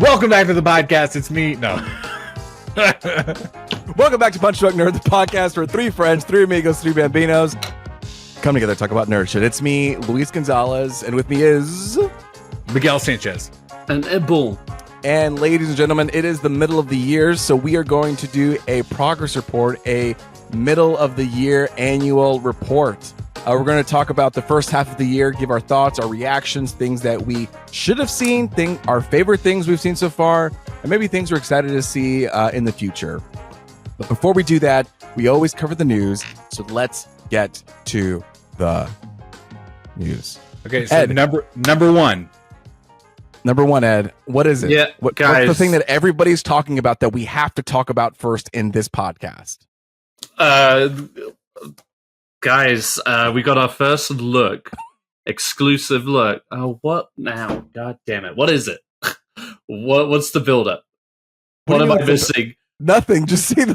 Welcome back to the podcast. It's me. No. Welcome back to Punch Drunk Nerd, the podcast where three friends, three amigos, three bambinos come together to talk about nerd shit. It's me, Luis Gonzalez, and with me is Miguel Sanchez. And Ed Bull. And ladies and gentlemen, it is the middle of the year, so we are going to do a progress report, a middle of the year annual report. We're going to talk about the first half of the year, give our thoughts, our reactions, things that we should have seen, our favorite things we've seen so far, and maybe things we're excited to see in the future. But before we do that, we always cover the news, so let's get to the news. Okay, so Ed. number one. Number one, Ed, what is it? Yeah, What's guys. the thing that everybody's talking about that we have to talk about first in this podcast? Guys, we got our first look, exclusive look. Oh, what now? God damn it! What is it? What's the build-up? What am I missing? Nothing. Just see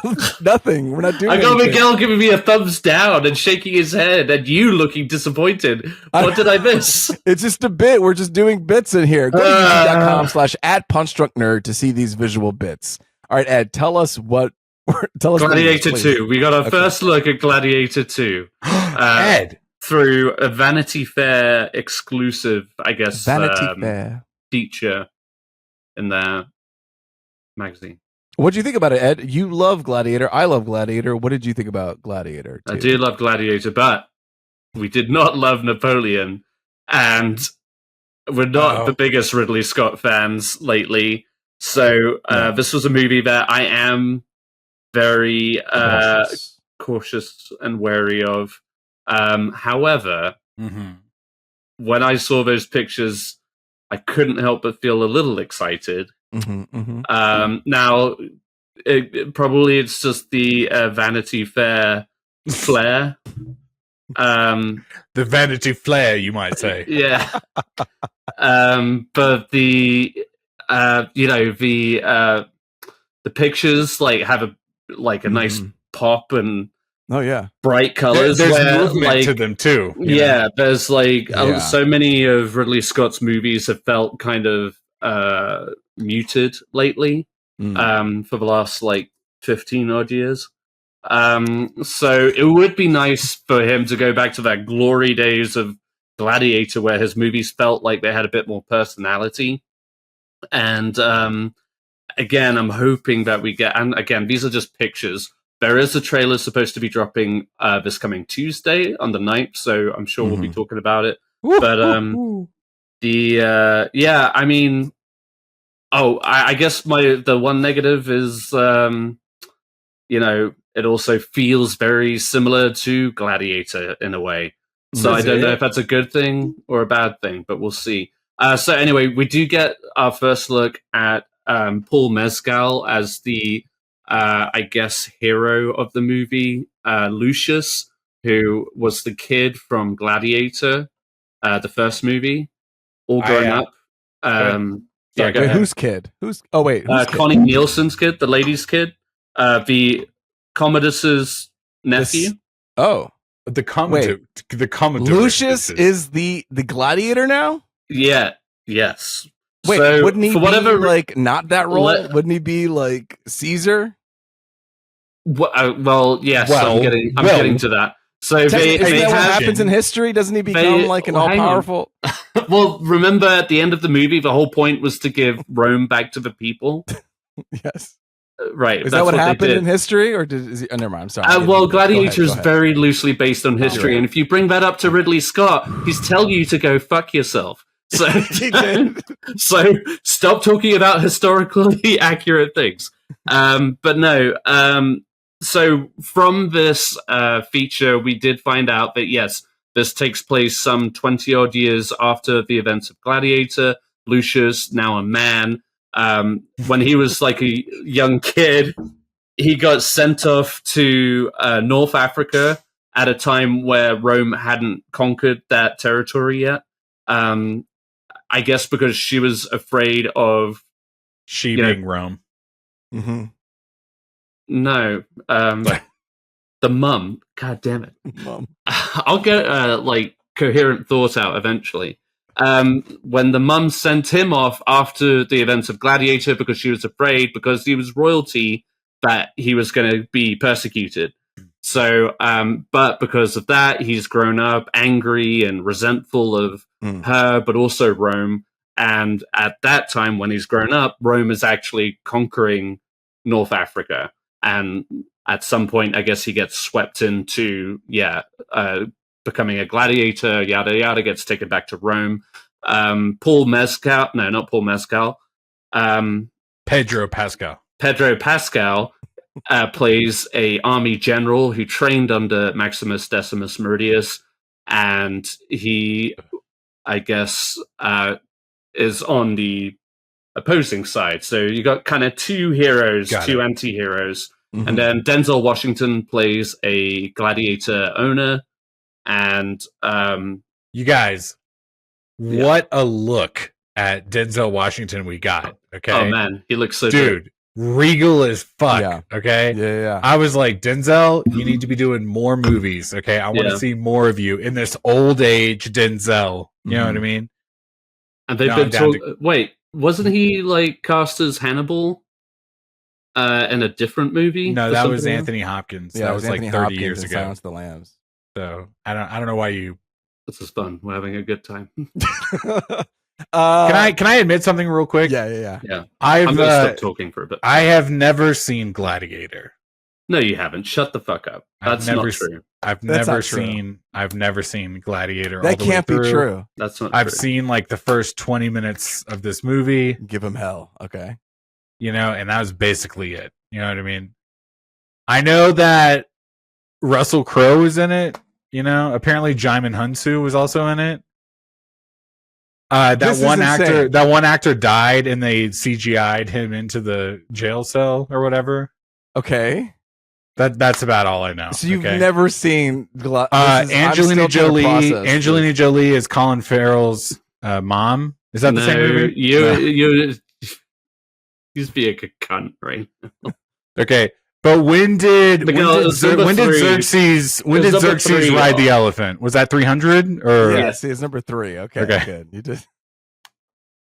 nothing. We're not doing. I got anything. Miguel giving me a thumbs down and shaking his head, and you looking disappointed. What did I miss? It's just a bit. We're just doing bits in here. Go to youtube.com/@punchdrunknerd to see these visual bits. All right, Ed, tell us what. Tell us Gladiator what it is, 2. We got our first look at Gladiator 2. Ed. Through a Vanity Fair exclusive, I guess, Vanity Fair feature in their magazine. What do you think about it, Ed? You love Gladiator. I love Gladiator. What did you think about Gladiator 2? I do love Gladiator, but we did not love Napoleon, and we're not the biggest Ridley Scott fans lately. So this was a movie that I am very cautious and wary of. However, when I saw those pictures, I couldn't help but feel a little excited. Now, it's just the Vanity Fair flair. The Vanity Flair, you might say. Yeah. But the pictures have a nice pop and bright colors. There's movement to them too. Yeah, there's so many of Ridley Scott's movies have felt kind of muted lately for the last 15 odd years. So it would be nice for him to go back to that glory days of Gladiator where his movies felt like they had a bit more personality. And again, I'm hoping that we get, and again, these are just pictures. There is a trailer supposed to be dropping this coming Tuesday on the 9th, so I'm sure we'll be talking about it. But I guess the one negative is, it also feels very similar to Gladiator in a way. So I don't know if that's a good thing or a bad thing, but we'll see. So anyway, we do get our first look at Paul Mescal as the, hero of the movie, Lucius, who was the kid from Gladiator, the first movie, all grown up. Wait, whose kid? Who's kid? Connie Nielsen's kid, the lady's kid, the Commodus's nephew. The Commodus. The Commodus. Lucius is the Gladiator now? Yeah. Yes. Wait, so, wouldn't he for whatever, be not that role? Wouldn't he be Caesar? Well, yes. I'm getting to that. So is that what happens in history? Doesn't he become an all-powerful? Well, remember at the end of the movie, the whole point was to give Rome back to the people. Yes. Right. Is that what happened in history, or never mind. I'm sorry. Gladiator is very loosely based on history, and if you bring that up to Ridley Scott, he's telling you to go fuck yourself. So, so stop talking about historically accurate things. But no. So from this feature, we did find out that yes, this takes place some 20 odd years after the events of Gladiator. Lucius, now a man. When he was a young kid, he got sent off to North Africa at a time where Rome hadn't conquered that territory yet. I guess because she was afraid of being Rome. Mm-hmm. No, the mum. God damn it, Mum. I'll get coherent thought out eventually. when the mum sent him off after the events of Gladiator because she was afraid, because he was royalty, that he was going to be persecuted. So, but because of that, he's grown up angry and resentful of her, but also Rome. And at that time, when he's grown up, Rome is actually conquering North Africa. And at some point, I guess he gets swept into, becoming a gladiator, yada, yada, gets taken back to Rome. Pedro Pascal plays a army general who trained under Maximus Decimus Meridius. And he, I guess, is on the opposing side. So you got kind of two heroes, two anti-heroes. Mm-hmm. And then Denzel Washington plays a gladiator owner. And you guys, what a look at Denzel Washington we got. Okay. Oh man, he looks so good. Regal as fuck. Yeah. Okay. Yeah. I was like, Denzel, you need to be doing more movies. Okay. I want to see more of you in this old age Denzel. You know what I mean? And they've been told. Wait, wasn't he like cast as Hannibal in a different movie? No, that was Anthony Hopkins. Yeah, that was like 30 years ago. Silence of the Lambs. So I don't know why you. This is fun. We're having a good time. Can I admit something real quick? Yeah. I'm gonna stop talking for a bit. I have never seen Gladiator. No, you haven't. Shut the fuck up. That's not true. I've never seen Gladiator. That can't be true. That's not. I've seen like the first 20 minutes of this movie. Give him hell. Okay. And that was basically it. You know what I mean? I know that Russell Crowe is in it. Apparently Jaimin Hunsu was also in it. That one actor died, and they CGI'd him into the jail cell or whatever. Okay. That's about all I know. So you've never seen Angelina Jolie. Angelina Jolie is Colin Farrell's mom. Is that the same movie? You just be a cunt, right? Okay, but when did Xerxes ride the elephant? Was that 300 or? Yes, it's number 3. Okay, good. You did.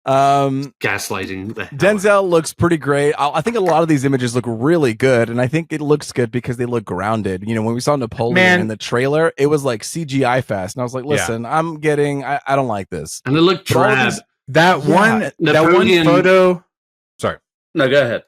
Gaslighting. Denzel looks pretty great. I think a lot of these images look really good, and I think it looks good because they look grounded. When we saw Napoleon in the trailer, it was like CGI fest, and I was like, "Listen, I don't like this." And it looked drab. That one photo. Sorry. No, go ahead.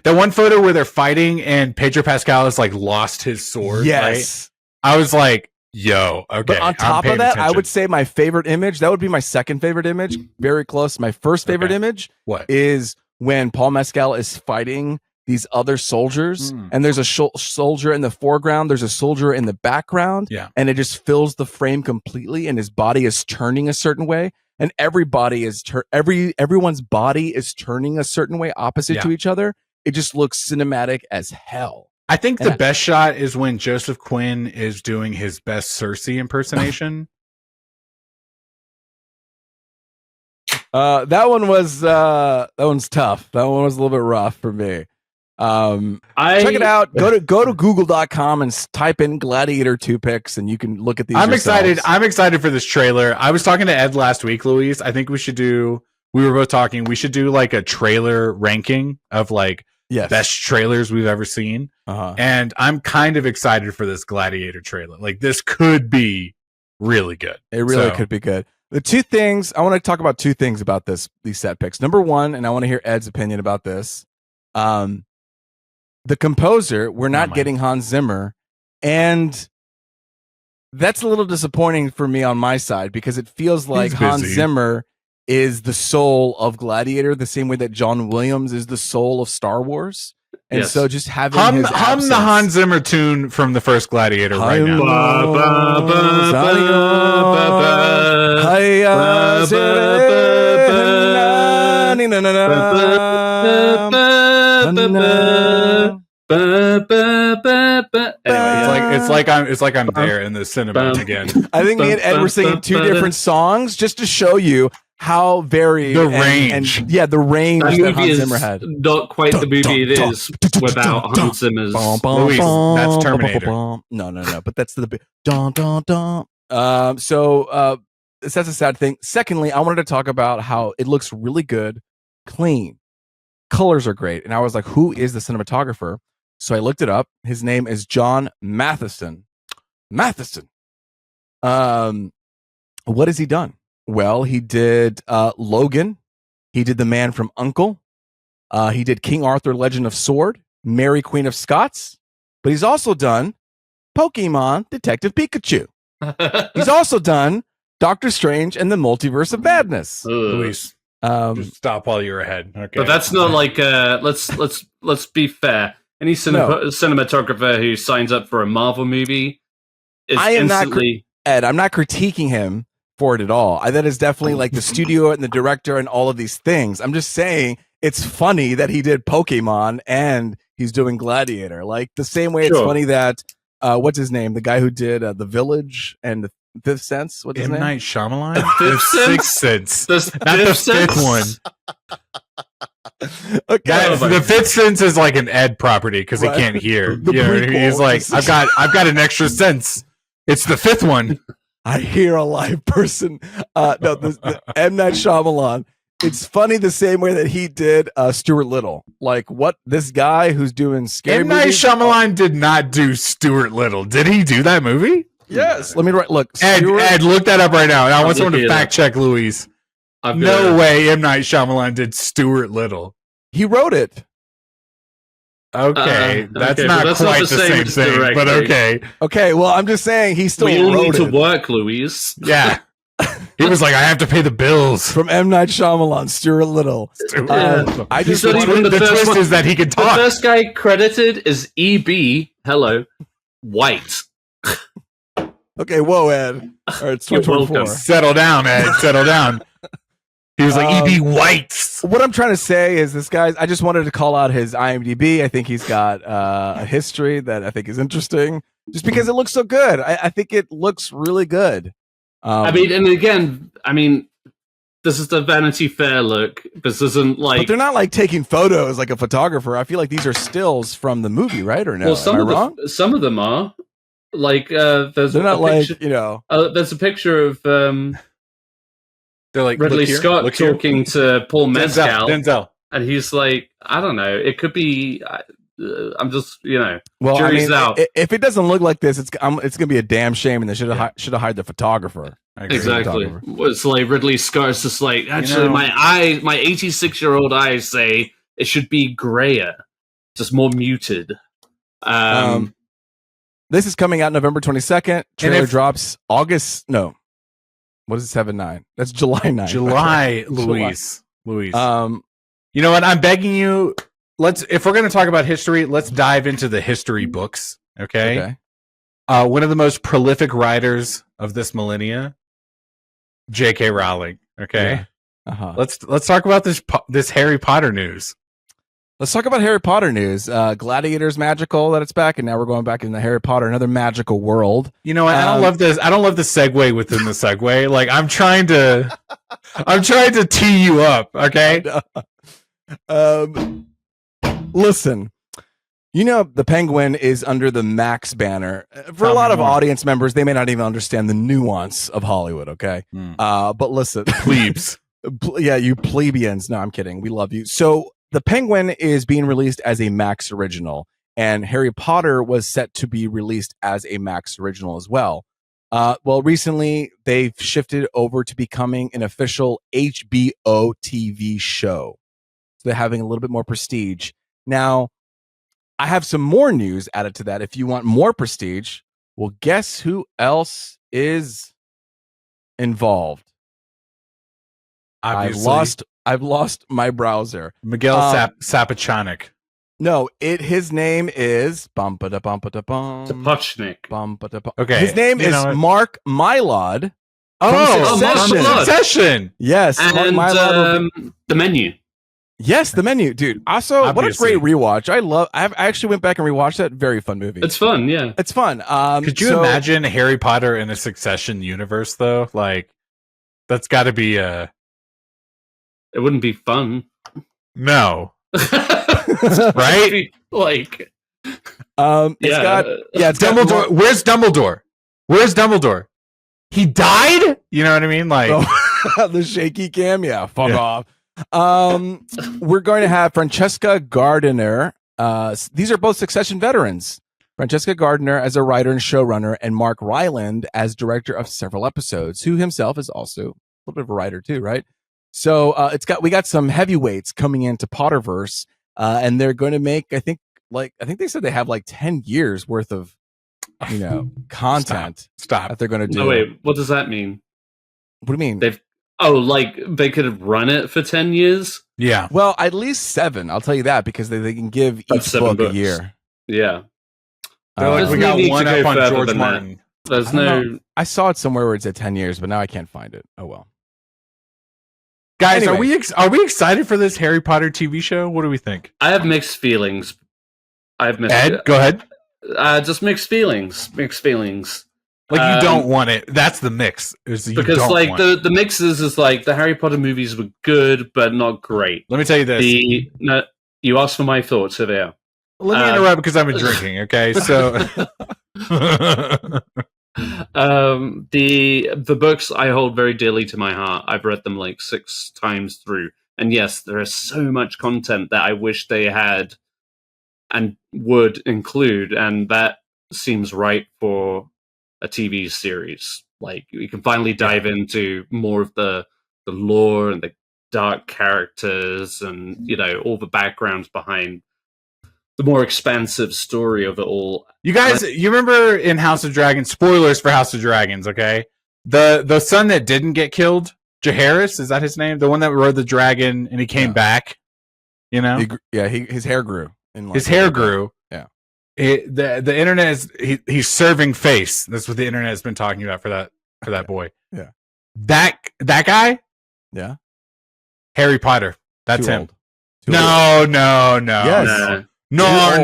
That one photo where they're fighting and Pedro Pascal has like lost his sword. Yes, right? I was like, yo, okay. But on top of that, I would say my favorite image, that would be my second favorite image, very close. My first favorite image is when Paul Mescal is fighting these other soldiers, and there's a soldier in the foreground, there's a soldier in the background, and it just fills the frame completely, and his body is turning a certain way, and everyone's body is turning a certain way opposite to each other. It just looks cinematic as hell. I think the best shot is when Joseph Quinn is doing his best Cersei impersonation. That one's tough. That one was a little bit rough for me. Check it out. Go to google.com and type in Gladiator 2 pics, and you can look at these. I'm excited for this trailer. I was talking to Ed last week, Luis. I think we were both talking, we should do like a trailer ranking of like best trailers we've ever seen. And I'm kind of excited for this Gladiator trailer. Like, this could be really good. It really could be good. The two things I want to talk about, these set picks. Number one, and I want to hear Ed's opinion about this. The composer, we're not getting Hans Zimmer, and that's a little disappointing for me on my side, because it feels like Hans Zimmer is the soul of Gladiator, the same way that John Williams is the soul of Star Wars. And so just having hum the Hans Zimmer tune from the first Gladiator right now. Anyway, it's like I'm there in the cinema again. I think me and Ed were singing two different songs just to show you how varied the range. The range that Hans Zimmer had. Not quite the movie it is without Hans Zimmer's. Luis, that's Terminator. No, but that's the dun dun dun. So that's a sad thing. Secondly, I wanted to talk about how it looks really good, clean. Colors are great. And I was like, who is the cinematographer? So I looked it up. His name is John Matheson. What has he done? Well, he did Logan. He did The Man from U.N.C.L.E. He did King Arthur, Legend of Sword, Mary, Queen of Scots. But he's also done Pokemon Detective Pikachu. He's also done Doctor Strange and the Multiverse of Madness. Luis, just stop while you're ahead. Okay, but that's not like let's be fair. Any cinematographer who signs up for a Marvel movie is I'm not critiquing him for it at all. That is definitely like the studio and the director and all of these things. I'm just saying it's funny that he did Pokemon and he's doing Gladiator. Like the same way it's funny that what's his name? The guy who did The Village and The Fifth Sense. What's his name? M. Night Shyamalan. The Sixth Sense. Not the fifth one. Okay, the Fifth Sense is like an Ed property because he can't hear. He's like, I've got an extra sense. It's the fifth one. I hear a live person. The M. Night Shyamalan. It's funny the same way that he did Stuart Little. Like what this guy who's doing scary M. Night Shyamalan did not do Stuart Little. Did he do that movie? Yes. Let me look. Ed, look that up right now. And I want someone to fact check Luis. No way M. Night Shyamalan did Stuart Little. He wrote it. Okay, that's not quite the same thing, but okay. Okay, well, I'm just saying he still wrote it. We all need to work, Luis. Yeah. He was like, I have to pay the bills. From M. Night Shyamalan, Stuart Little. I just the twist is that he can talk. The first guy credited is E.B. Hello, White. Okay, whoa, Ed. All right, it's 2024. Settle down, Ed. Settle down. He was like E.B. White. What I'm trying to say is this guy's. I just wanted to call out his IMDb. I think he's got a history that I think is interesting, just because it looks so good. I think it looks really good. And again, this is the Vanity Fair look. This isn't like. But they're not like taking photos like a photographer. I feel like these are stills from the movie, right? Or no? Well, some of them are. Like there's they're not like picture, there's a picture of they're like Ridley Scott talking to Paul Mescal, Denzel, and he's like, I don't know, it could be. I'm just well, jury's out. If it doesn't look like this, it's gonna be a damn shame, and they should have hired the photographer. Exactly. It's like Ridley Scott's just like actually my 86-year-old eyes say it should be grayer, just more muted. This is coming out November 22nd. Trailer drops August. No, what is it? 7/9. That's July 9th. July, Luis. You know what? I'm begging you. If we're going to talk about history, let's dive into the history books. Okay. One of the most prolific writers of this millennia, J.K. Rowling. Okay. Yeah. Let's talk about this Harry Potter news. Let's talk about Harry Potter news. Gladiator's magical that it's back, and now we're going back into Harry Potter, another magical world. You know what? I don't love this. I don't love the segue within the segue. Like I'm trying to tee you up. Okay. Listen, the Penguin is under the Max banner. For a lot of audience members, they may not even understand the nuance of Hollywood. Okay. But listen, plebes. Yeah, you plebeians. No, I'm kidding. We love you. So. The Penguin is being released as a Max original, and Harry Potter was set to be released as a Max original as well. Well, recently they've shifted over to becoming an official HBO TV show. So they're having a little bit more prestige. Now, I have some more news added to that. If you want more prestige, well, guess who else is involved? Obviously. I've lost my browser. Miguel Sapochnik. No, his name is Sapochnik. Okay. His name is Mark Mylod. Succession. Yes. And Mark Mylod The Menu. Yes, The Menu, dude. Also, Obviously. What a great rewatch. I actually went back and rewatched that. Very fun movie. It's fun, yeah. It's fun. Could you imagine Harry Potter in a Succession universe though? Like that's got to be a It wouldn't be fun. No. Right? Like it's Dumbledore. Where's Dumbledore? he died. You know what I mean? Like the shaky cam. Yeah, fuck off. We're going to have Francesca Gardiner. These are both Succession veterans. Francesca Gardiner as a writer and showrunner, and Mark Ryland as director of several episodes, who himself is also a little bit of a writer too, right? So we got some heavyweights coming into Potterverse, and they're going to make I think they said they have like 10 years worth of content. Stop. That they're going to do. No, wait, what does that mean? What do you mean? They could run it for 10 years? Yeah. Well, at least 7. I'll tell you that, because they can give each book a year. Yeah. We got one up on George Martin. There's I saw it somewhere where it said 10 years, but now I can't find it. Oh well. Guys, anyway. Are we excited for this Harry Potter TV show? What do we think? I have mixed feelings. Ed, go ahead. Just mixed feelings. Like, you don't want it. That's the mix. Because like the mixes is like the Harry Potter movies were good but not great. Let me tell you this. You asked for my thoughts. Here they are. Let me interrupt because I've been drinking. Okay, so the books I hold very dearly to my heart. I've read them like 6 times through, and yes, there is so much content that I wish they had and would include, and that seems right for a TV series. Like, we can finally dive into more of the lore and the dark characters, and all the backgrounds behind the more expansive story of it all. You guys, you remember in House of Dragons? Spoilers for House of Dragons, okay? The son that didn't get killed, Jaehaerys, is that his name? The one that rode the dragon and he came back. His hair grew. His hair grew. Yeah. The internet is he's serving face. That's what the internet has been talking about for that boy. Yeah. That guy. Yeah. Harry Potter. That's him. No. Yes. No.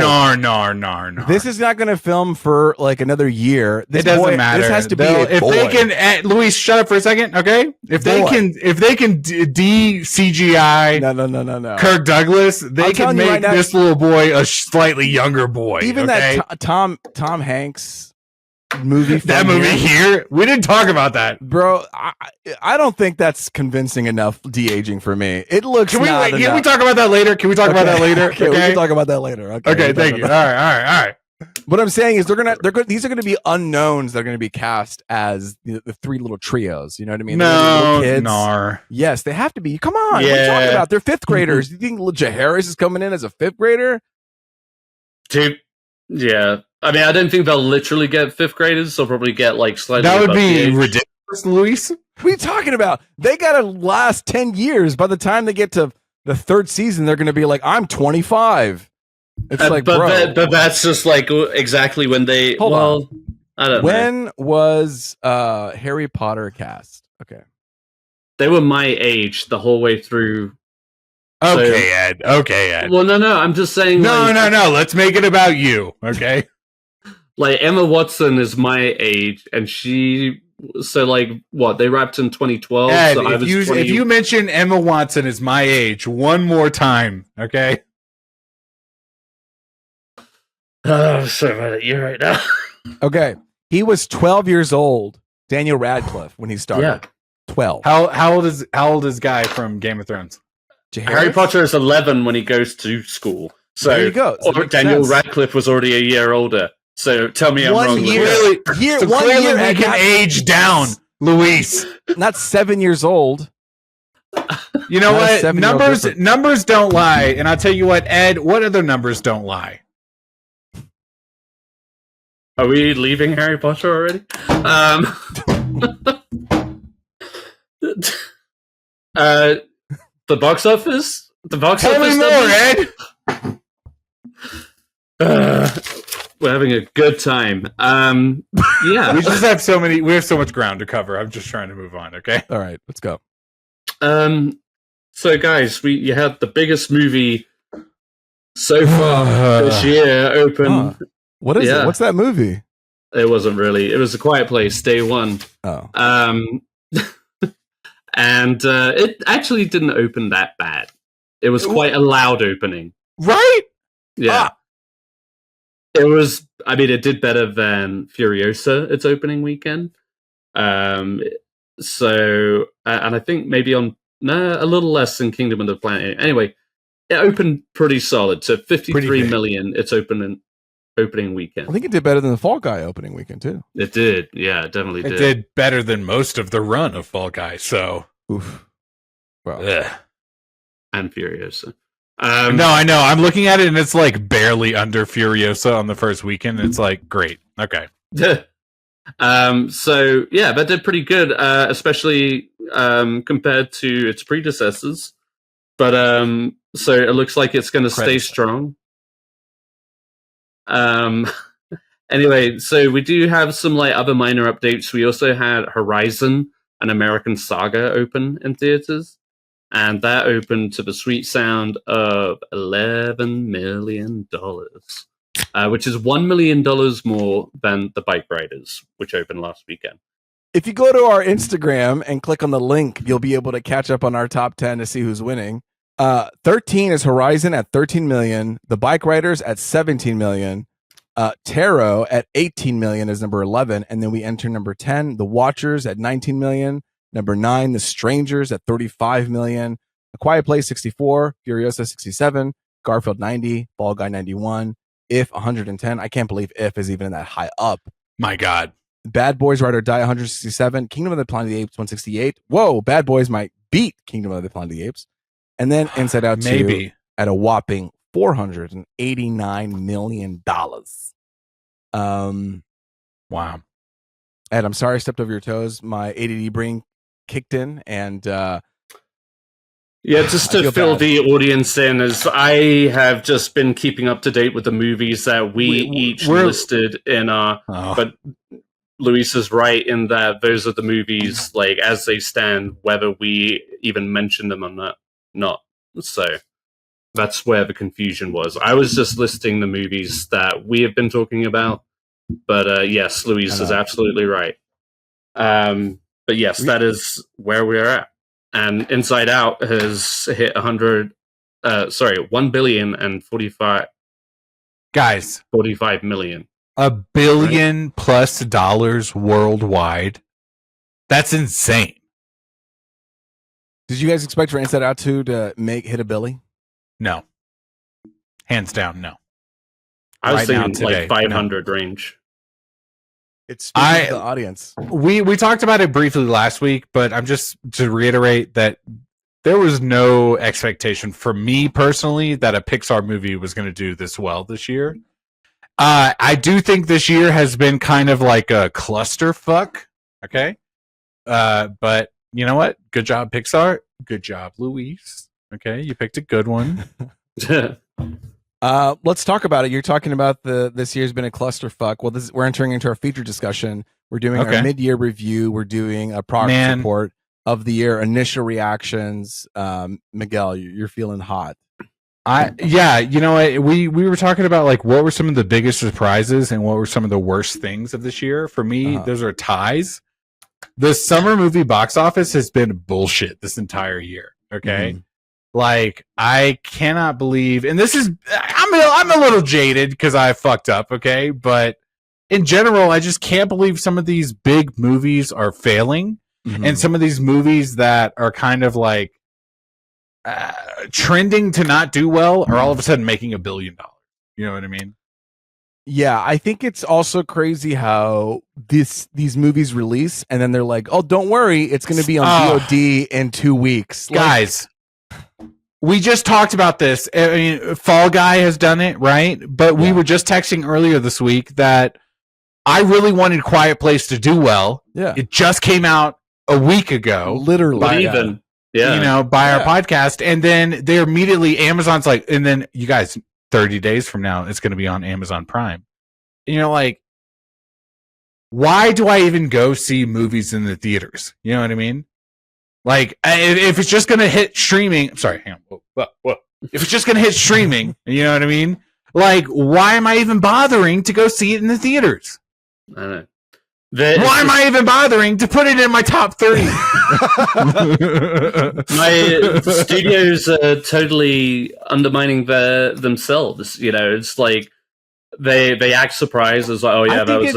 This is not going to film for like another year. It doesn't matter. This has to be if they can. Luis, shut up for a second, okay? If they can de CGI. No. Kirk Douglas, they can make this little boy a slightly younger boy. Even that Tom Hanks movie. That movie here, we didn't talk about that, bro. I don't think that's convincing enough de-aging for me. It looks. Can we talk about that later? Can we talk about that later? Okay, we can talk about that later. Okay, thank you. All right. What I'm saying is these are gonna be unknowns that are gonna be cast as the 3 little trios. You know what I mean? No, kids. Yes, they have to be. Come on, what are you talking about? They're 5th graders. You think Jaehaerys is coming in as a 5th grader? Dude, yeah. I mean, I don't think they'll literally get 5th graders. They'll probably get like slightly. That would be ridiculous, Luis. What are you talking about? They gotta last 10 years. By the time they get to the 3rd season, they're gonna be like, I'm 25. It's like, but that's just like exactly when they. Hold on. I don't know. When was Harry Potter cast? Okay, they were my age the whole way through. Okay, Ed. Well, no. I'm just saying. No. Let's make it about you. Okay. Like, Emma Watson is my age, and she. So, like, what? They wrapped in 2012. Ed, so if you mention Emma Watson is my age one more time, okay? I'm so mad at you right now. Okay. He was 12 years old, Daniel Radcliffe, when he started. Yeah. 12. How old is guy from Game of Thrones? Harry Potter is 11 when he goes to school. So there you go. So Daniel Radcliffe was already a year older. So tell me I'm wrong. Clearly we can age down, Luis. Not 7 years old. You know what? Numbers don't lie. And I'll tell you what, Ed, what other numbers don't lie? Are we leaving Harry Potter already? The box office? Tell me more, Ed! We're having a good time. Yeah. We have so much ground to cover. I'm just trying to move on, okay? All right, let's go. So guys, you had the biggest movie so far this year open. What is it? What's that movie? It wasn't really. It was A Quiet Place, day one. Oh. And it actually didn't open that bad. It was quite a loud opening. Right? Yeah. It was, I mean, it did better than Furiosa its opening weekend. So, and I think maybe a little less than Kingdom of the Planet. Anyway, it opened pretty solid. So 53 million. Its opening weekend. I think it did better than the Fall Guy opening weekend too. It did. Yeah, it definitely did. It did better than most of the run of Fall Guy. So, oof. Well, and Furiosa. No, I know. I'm looking at it and it's like barely under Furiosa on the first weekend. It's like, great. Okay. So yeah, that did pretty good, especially compared to its predecessors. But so it looks like it's going to stay strong. Anyway, so we do have some like other minor updates. We also had Horizon, an American Saga, open in theaters, and that opened to the sweet sound of $11 million. Which is $1 million more than the Bikeriders, which opened last weekend. If you go to our Instagram and click on the link, you'll be able to catch up on our top 10 to see who's winning. 13 is Horizon at 13 million. The Bikeriders at 17 million. Tarot at 18 million is number 11. And then we enter number 10, The Watchers at 19 million. Number 9, The Strangers at 35 million. A Quiet Place 64. Furiosa 67. Garfield 90. Fall Guy 91. If 110. I can't believe If is even that high up. My God. Bad Boys Ride or Die 167. Kingdom of the Planet of the Apes 168. Whoa, Bad Boys might beat Kingdom of the Planet of the Apes. And then Inside Out 2 at a whopping $489 million. Wow. Ed, I'm sorry I stepped over your toes. My ADD brain kicked in and yeah, just to fill the audience in, as I have just been keeping up to date with the movies that we each listed in our. But Luis is right in that those are the movies, like as they stand, whether we even mention them or not. So that's where the confusion was. I was just listing the movies that we have been talking about, but yes, Luis is absolutely right. But yes, that is where we are at. And Inside Out has hit 1 billion and 45 million. $1 billion plus worldwide. That's insane. Did you guys expect for Inside Out 2 to hit $1 billion? No. Hands down, no. I was thinking like 500 range. It's speaking to the audience. We talked about it briefly last week, but I'm just to reiterate that there was no expectation for me personally that a Pixar movie was going to do this well this year. I do think this year has been kind of like a clusterfuck. Okay. But you know what? Good job, Pixar. Good job, Luis. Okay. You picked a good one. Let's talk about it. You're talking about this year's been a clusterfuck. Well, we're entering into our feature discussion. We're doing our mid-year review. We're doing a progress report of the year, initial reactions. Miguel, you're feeling hot. You know what? We were talking about like what were some of the biggest surprises and what were some of the worst things of this year. For me, those are ties. The summer movie box office has been bullshit this entire year. Okay. Mm-hmm. Like, I cannot believe, and this is, I'm a little jaded because I fucked up, okay? But in general, I just can't believe some of these big movies are failing, and some of these movies that are kind of like trending to not do well are all of a sudden making $1 billion. You know what I mean? Yeah, I think it's also crazy how these movies release, and then they're like, oh, don't worry, it's going to be on VOD in 2 weeks. Guys. We just talked about this. I mean, Fall Guy has done it, right? But we were just texting earlier this week that I really wanted Quiet Place to do well. Yeah. It just came out a week ago. Literally. By our podcast. And then they immediately, Amazon's like, and then you guys, 30 days from now, it's going to be on Amazon Prime. And you're like, why do I even go see movies in the theaters? You know what I mean? Like, if it's just going to hit streaming, sorry, hang on. Whoa. If it's just going to hit streaming, you know what I mean? Like, why am I even bothering to go see it in the theaters? I don't know. Why am I even bothering to put it in my top 30? My studios are totally undermining themselves. You know, it's like they act surprised as like, oh yeah, that was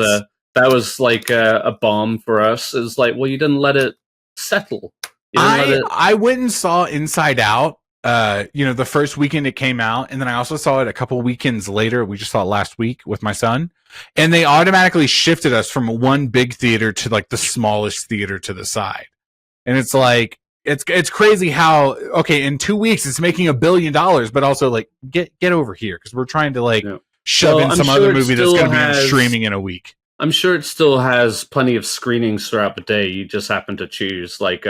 that was like a bomb for us. It was like, well, you didn't let it settle. I went and saw Inside Out. The first weekend it came out, and then I also saw it a couple weekends later. We just saw it last week with my son, and they automatically shifted us from one big theater to like the smallest theater to the side. And it's like it's crazy how in 2 weeks it's making $1 billion, but also like get over here because we're trying to like shove in some other movie that's going to be on streaming in a week. I'm sure it still has plenty of screenings throughout the day. You just happen to choose like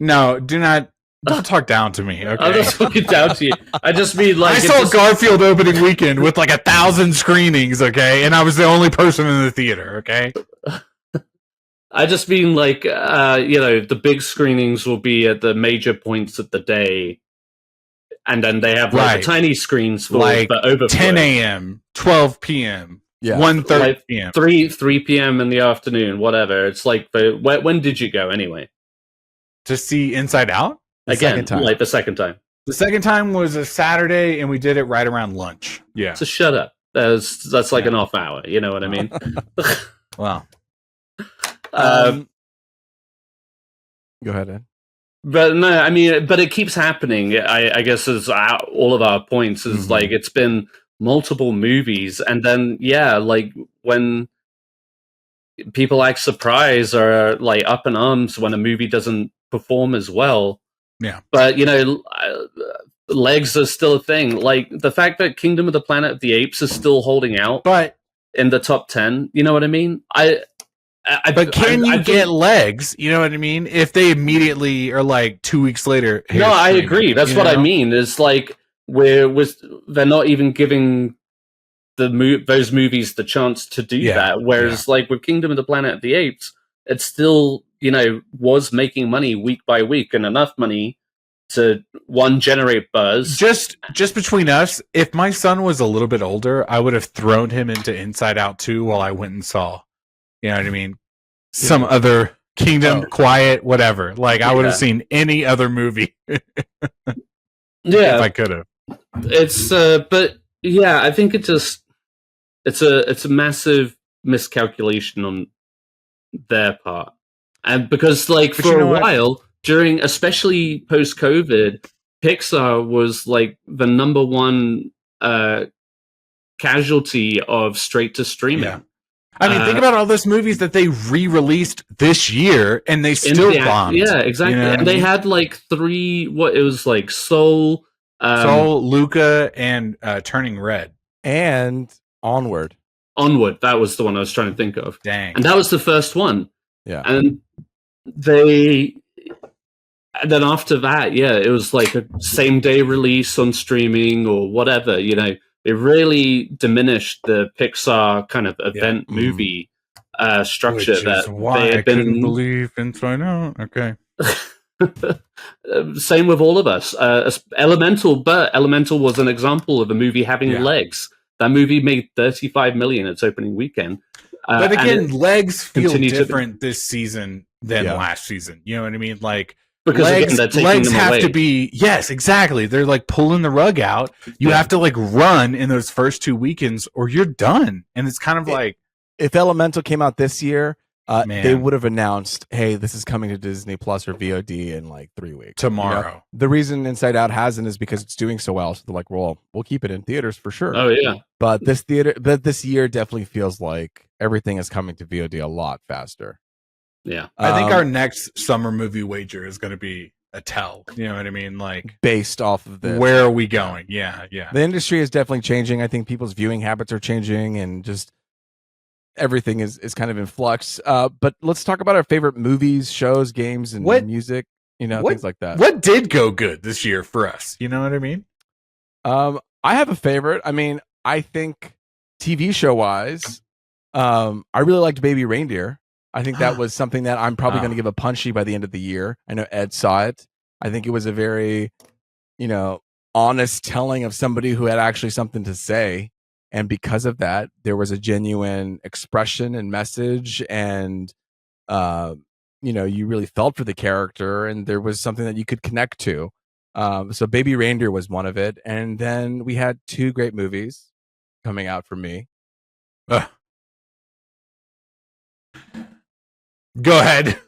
No, don't talk down to me. Okay, I'm not talking down to you. I just mean like I saw Garfield opening weekend with like 1,000 screenings. Okay, and I was the only person in the theater. Okay. I just mean like the big screenings will be at the major points of the day, and then they have like the tiny screens for like the overflow. 10 a.m., 12 p.m., 1:30 p.m., 3 p.m. in the afternoon, whatever. It's like when did you go anyway? To see Inside Out? The second time. The second time was a Saturday, and we did it right around lunch. Yeah. So shut up. That's like an off hour. You know what I mean? Wow. Go ahead, Ed. But no, I mean, but it keeps happening. I guess is all of our points is like it's been multiple movies, and then like when people act surprised or like up in arms when a movie doesn't perform as well. Yeah, but legs are still a thing. Like the fact that Kingdom of the Planet of the Apes is still holding out, but in the top 10, you know what I mean? But can you get legs? You know what I mean? If they immediately are like 2 weeks later. No, I agree. That's what I mean. Is like they're not even giving those movies the chance to do that. Whereas like with Kingdom of the Planet of the Apes, it's still was making money week by week and enough money to generate buzz. Just between us, if my son was a little bit older, I would have thrown him into Inside Out 2 while I went and saw. You know what I mean? Some other Kingdom, Quiet, whatever. Like I would have seen any other movie. If I could have. It's but yeah, I think it's a massive miscalculation on their part. And because like for a while during especially post-COVID, Pixar was like the number one casualty of straight to streaming. Yeah. I mean, think about all those movies that they re-released this year, and they still bombed. Yeah, exactly. You know and they had like 3. What it was like Soul, Luca, and Turning Red, and Onward. Onward. That was the one I was trying to think of. Dang, and that was the first one. Yeah, and then after that, it was like a same day release on streaming or whatever. It really diminished the Pixar kind of event movie structure. Which is why I couldn't believe Inside Out. Okay. Same with all of us. Elemental was an example of a movie having legs. That movie made $35 million its opening weekend. But again, legs feel different this season than last season. You know what I mean? Like, because legs have away. To be exactly. They're like pulling the rug out. You have to like run in those first 2 weekends, or you're done. And it's kind of like if Elemental came out this year, they would have announced, "Hey, this is coming to Disney Plus or VOD in like 3 weeks tomorrow." The reason Inside Out hasn't is because it's doing so well. So they're like, "Well, we'll keep it in theaters for sure." Oh yeah, but this year definitely feels like everything is coming to VOD a lot faster. Yeah, I think our next summer movie wager is going to be a tell. You know what I mean? Like based off of this. Where are we going? Yeah. The industry is definitely changing. I think people's viewing habits are changing, and just everything is kind of in flux. But let's talk about our favorite movies, shows, games, and music. Things like that. What did go good this year for us? You know what I mean? I have a favorite. I mean, I think TV show wise, I really liked Baby Reindeer. I think that was something that I'm probably going to give a punchy by the end of the year. I know Ed saw it. I think it was a very, honest telling of somebody who had actually something to say. And because of that, there was a genuine expression and message, and, you really felt for the character, and there was something that you could connect to. So Baby Reindeer was one of it. And then we had 2 great movies coming out for me. Go ahead.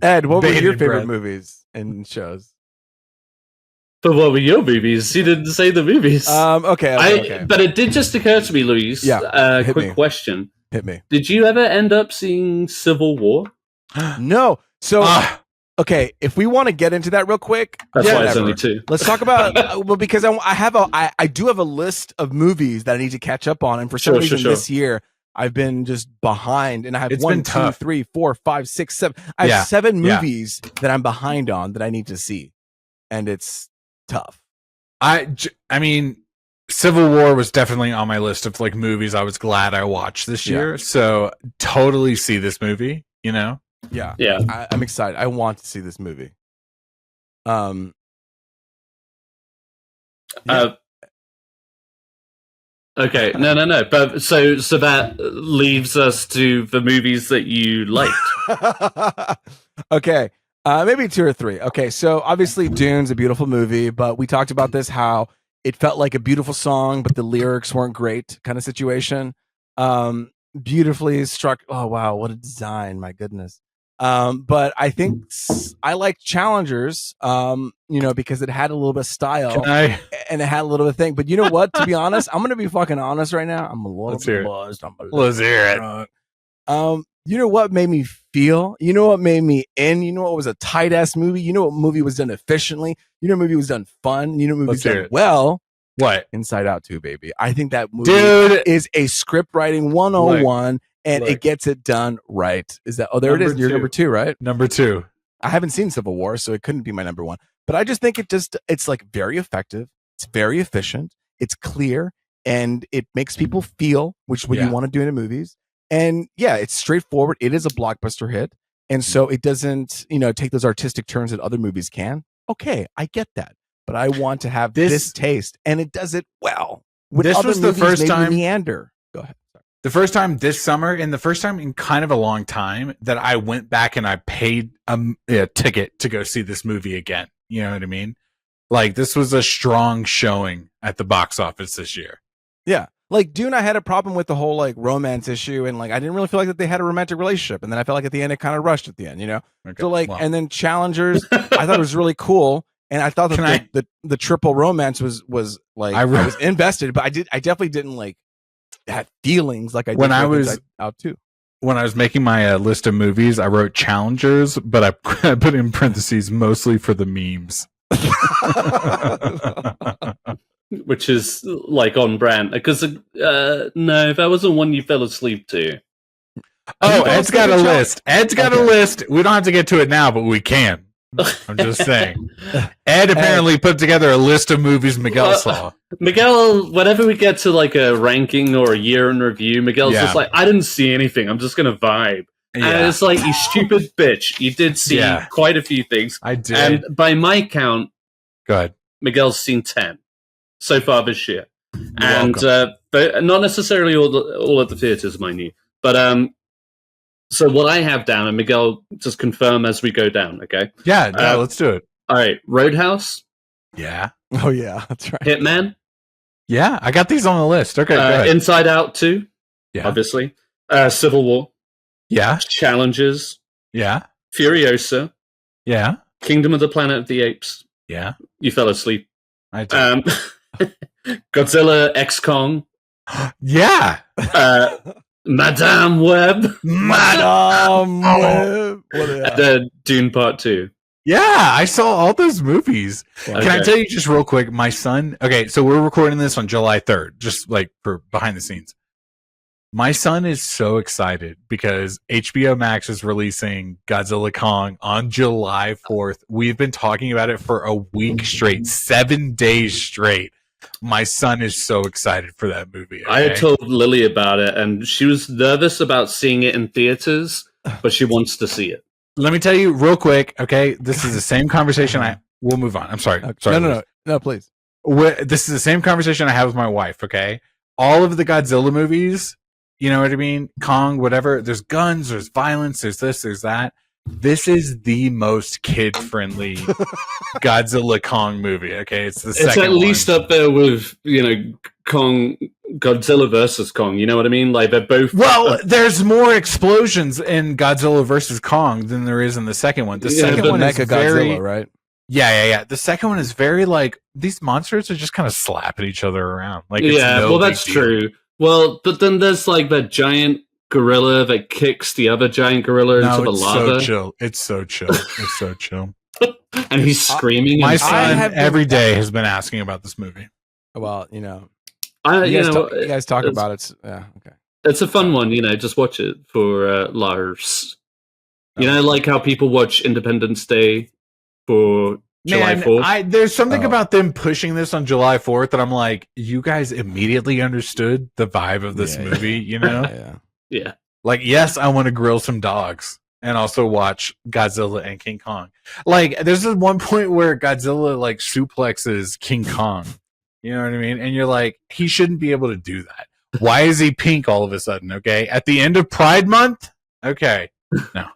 Ed, what were your favorite movies and shows? But what were your movies? You didn't say the movies. Okay. But it did just occur to me, Luis. Yeah. Quick question. Hit me. Did you ever end up seeing Civil War? No. So, okay, if we want to get into that real quick, that's why it's only 2. Let's talk about because I do have a list of movies that I need to catch up on, and for some reason this year I've been just behind, and I have 1, 2, 3, 4, 5, 6, 7. I have 7 movies that I'm behind on that I need to see, and it's tough. I mean, Civil War was definitely on my list of like movies I was glad I watched this year. So totally see this movie. You know. Yeah. I'm excited. I want to see this movie. Okay, no. But so that leaves us to the movies that you liked. Okay, maybe 2 or 3. Okay, so obviously Dune's a beautiful movie, but we talked about this, how it felt like a beautiful song, but the lyrics weren't great kind of situation. Beautifully struck. Oh, wow. What a design. My goodness. But I think I like Challengers, because it had a little bit of style and it had a little bit of thing. But you know what? To be honest, I'm going to be fucking honest right now. I'm a little buzzed. Let's hear it. You know what made me feel? You know what made me in? You know what was a tight ass movie? You know what movie was done efficiently? You know what movie was done fun? You know what movie was done well? What? Inside Out 2, baby. I think that movie is a script writing 101. And it gets it done right. Is that? Oh, there it is. You're number 2, right? Number 2. I haven't seen Civil War, so it couldn't be my number 1. But I just think it's like very effective. It's very efficient. It's clear, and it makes people feel, which is what you want to do in movies. And it's straightforward. It is a blockbuster hit, and so it doesn't, take those artistic turns that other movies can. Okay, I get that, but I want to have this taste, and it does it well. This was the first time. Meander. Go ahead. The first time this summer, and the first time in kind of a long time, that I went back and I paid a ticket to go see this movie again. You know what I mean? Like, this was a strong showing at the box office this year. Yeah. Like, Dune, I had a problem with the whole, like, romance issue, and, like, I didn't really feel like that they had a romantic relationship, and then I felt like at the end it kind of rushed at the end, Okay. So, like, and then Challengers, I thought it was really cool, and I thought that the triple romance was like, I was invested, but I definitely didn't, like, had feelings like I did when I was out too. When I was making my list of movies, I wrote Challengers, but I put in parentheses mostly for the memes, which is like on brand. Because no, that wasn't one you fell asleep to. Oh, Ed's got a list. Ed's got a list. We don't have to get to it now, but we can. I'm just saying. Ed apparently put together a list of movies Miguel saw. Miguel, whenever we get to like a ranking or a year in review, Miguel's just like, I didn't see anything. I'm just going to vibe. Yeah. And it's like, you stupid bitch. You did see quite a few things. I did. And by my count, go ahead. Miguel's seen 10 so far this year. But not necessarily all at the theaters, mind you. But so what I have down, and Miguel, just confirm as we go down, okay? Yeah, let's do it. All right, Roadhouse. Yeah. Oh, yeah, that's right. Hitman. Yeah, I got these on the list. Okay, go ahead. Inside Out 2. Yeah. Obviously. Civil War. Yeah. Challenges. Yeah. Furiosa. Yeah. Kingdom of the Planet of the Apes. Yeah. You fell asleep. I did. Godzilla X Kong. Yeah. Madame Web. Madame Web. Dune Part 2. Yeah, I saw all those movies. Okay. Can I tell you just real quick, my son, so we're recording this on July 3rd, just like for behind the scenes. My son is so excited because HBO Max is releasing Godzilla Kong on July 4th. We've been talking about it for a week straight, 7 days straight. My son is so excited for that movie. Okay? I had told Lily about it, and she was nervous about seeing it in theaters, but she wants to see it. Let me tell you real quick, okay? This is the same conversation we'll move on. I'm sorry. Okay. No, please. This is the same conversation I have with my wife, okay? All of the Godzilla movies, you know what I mean? Kong, whatever. There's guns, there's violence, there's this, there's that. this is the most kid-friendly Godzilla Kong movie. Okay, it's the second. It's at least up there with Kong, Godzilla versus Kong. You know what I mean? Like they're both. Well, there's more explosions in Godzilla versus Kong than there is in the second one. The second one is Godzilla, right? Yeah. The second one is very like these monsters are just kind of slapping each other around. Like, that's true. Well, but then there's like that giant gorilla that kicks the other giant gorilla into the lava. It's so chill. And he's screaming. My son every day has been asking about this movie. Well, you guys talk about it. Yeah, okay. It's a fun one, just watch it for Lars. Like how people watch Independence Day for July 4th. There's something about them pushing this on July 4th that I'm like, you guys immediately understood the vibe of this movie, Yeah. Like, yes, I want to grill some dogs and also watch Godzilla and King Kong. Like, there's this one point where Godzilla like suplexes King Kong. You know what I mean? And you're like, he shouldn't be able to do that. Why is he pink all of a sudden? Okay. At the end of Pride Month? Okay. No.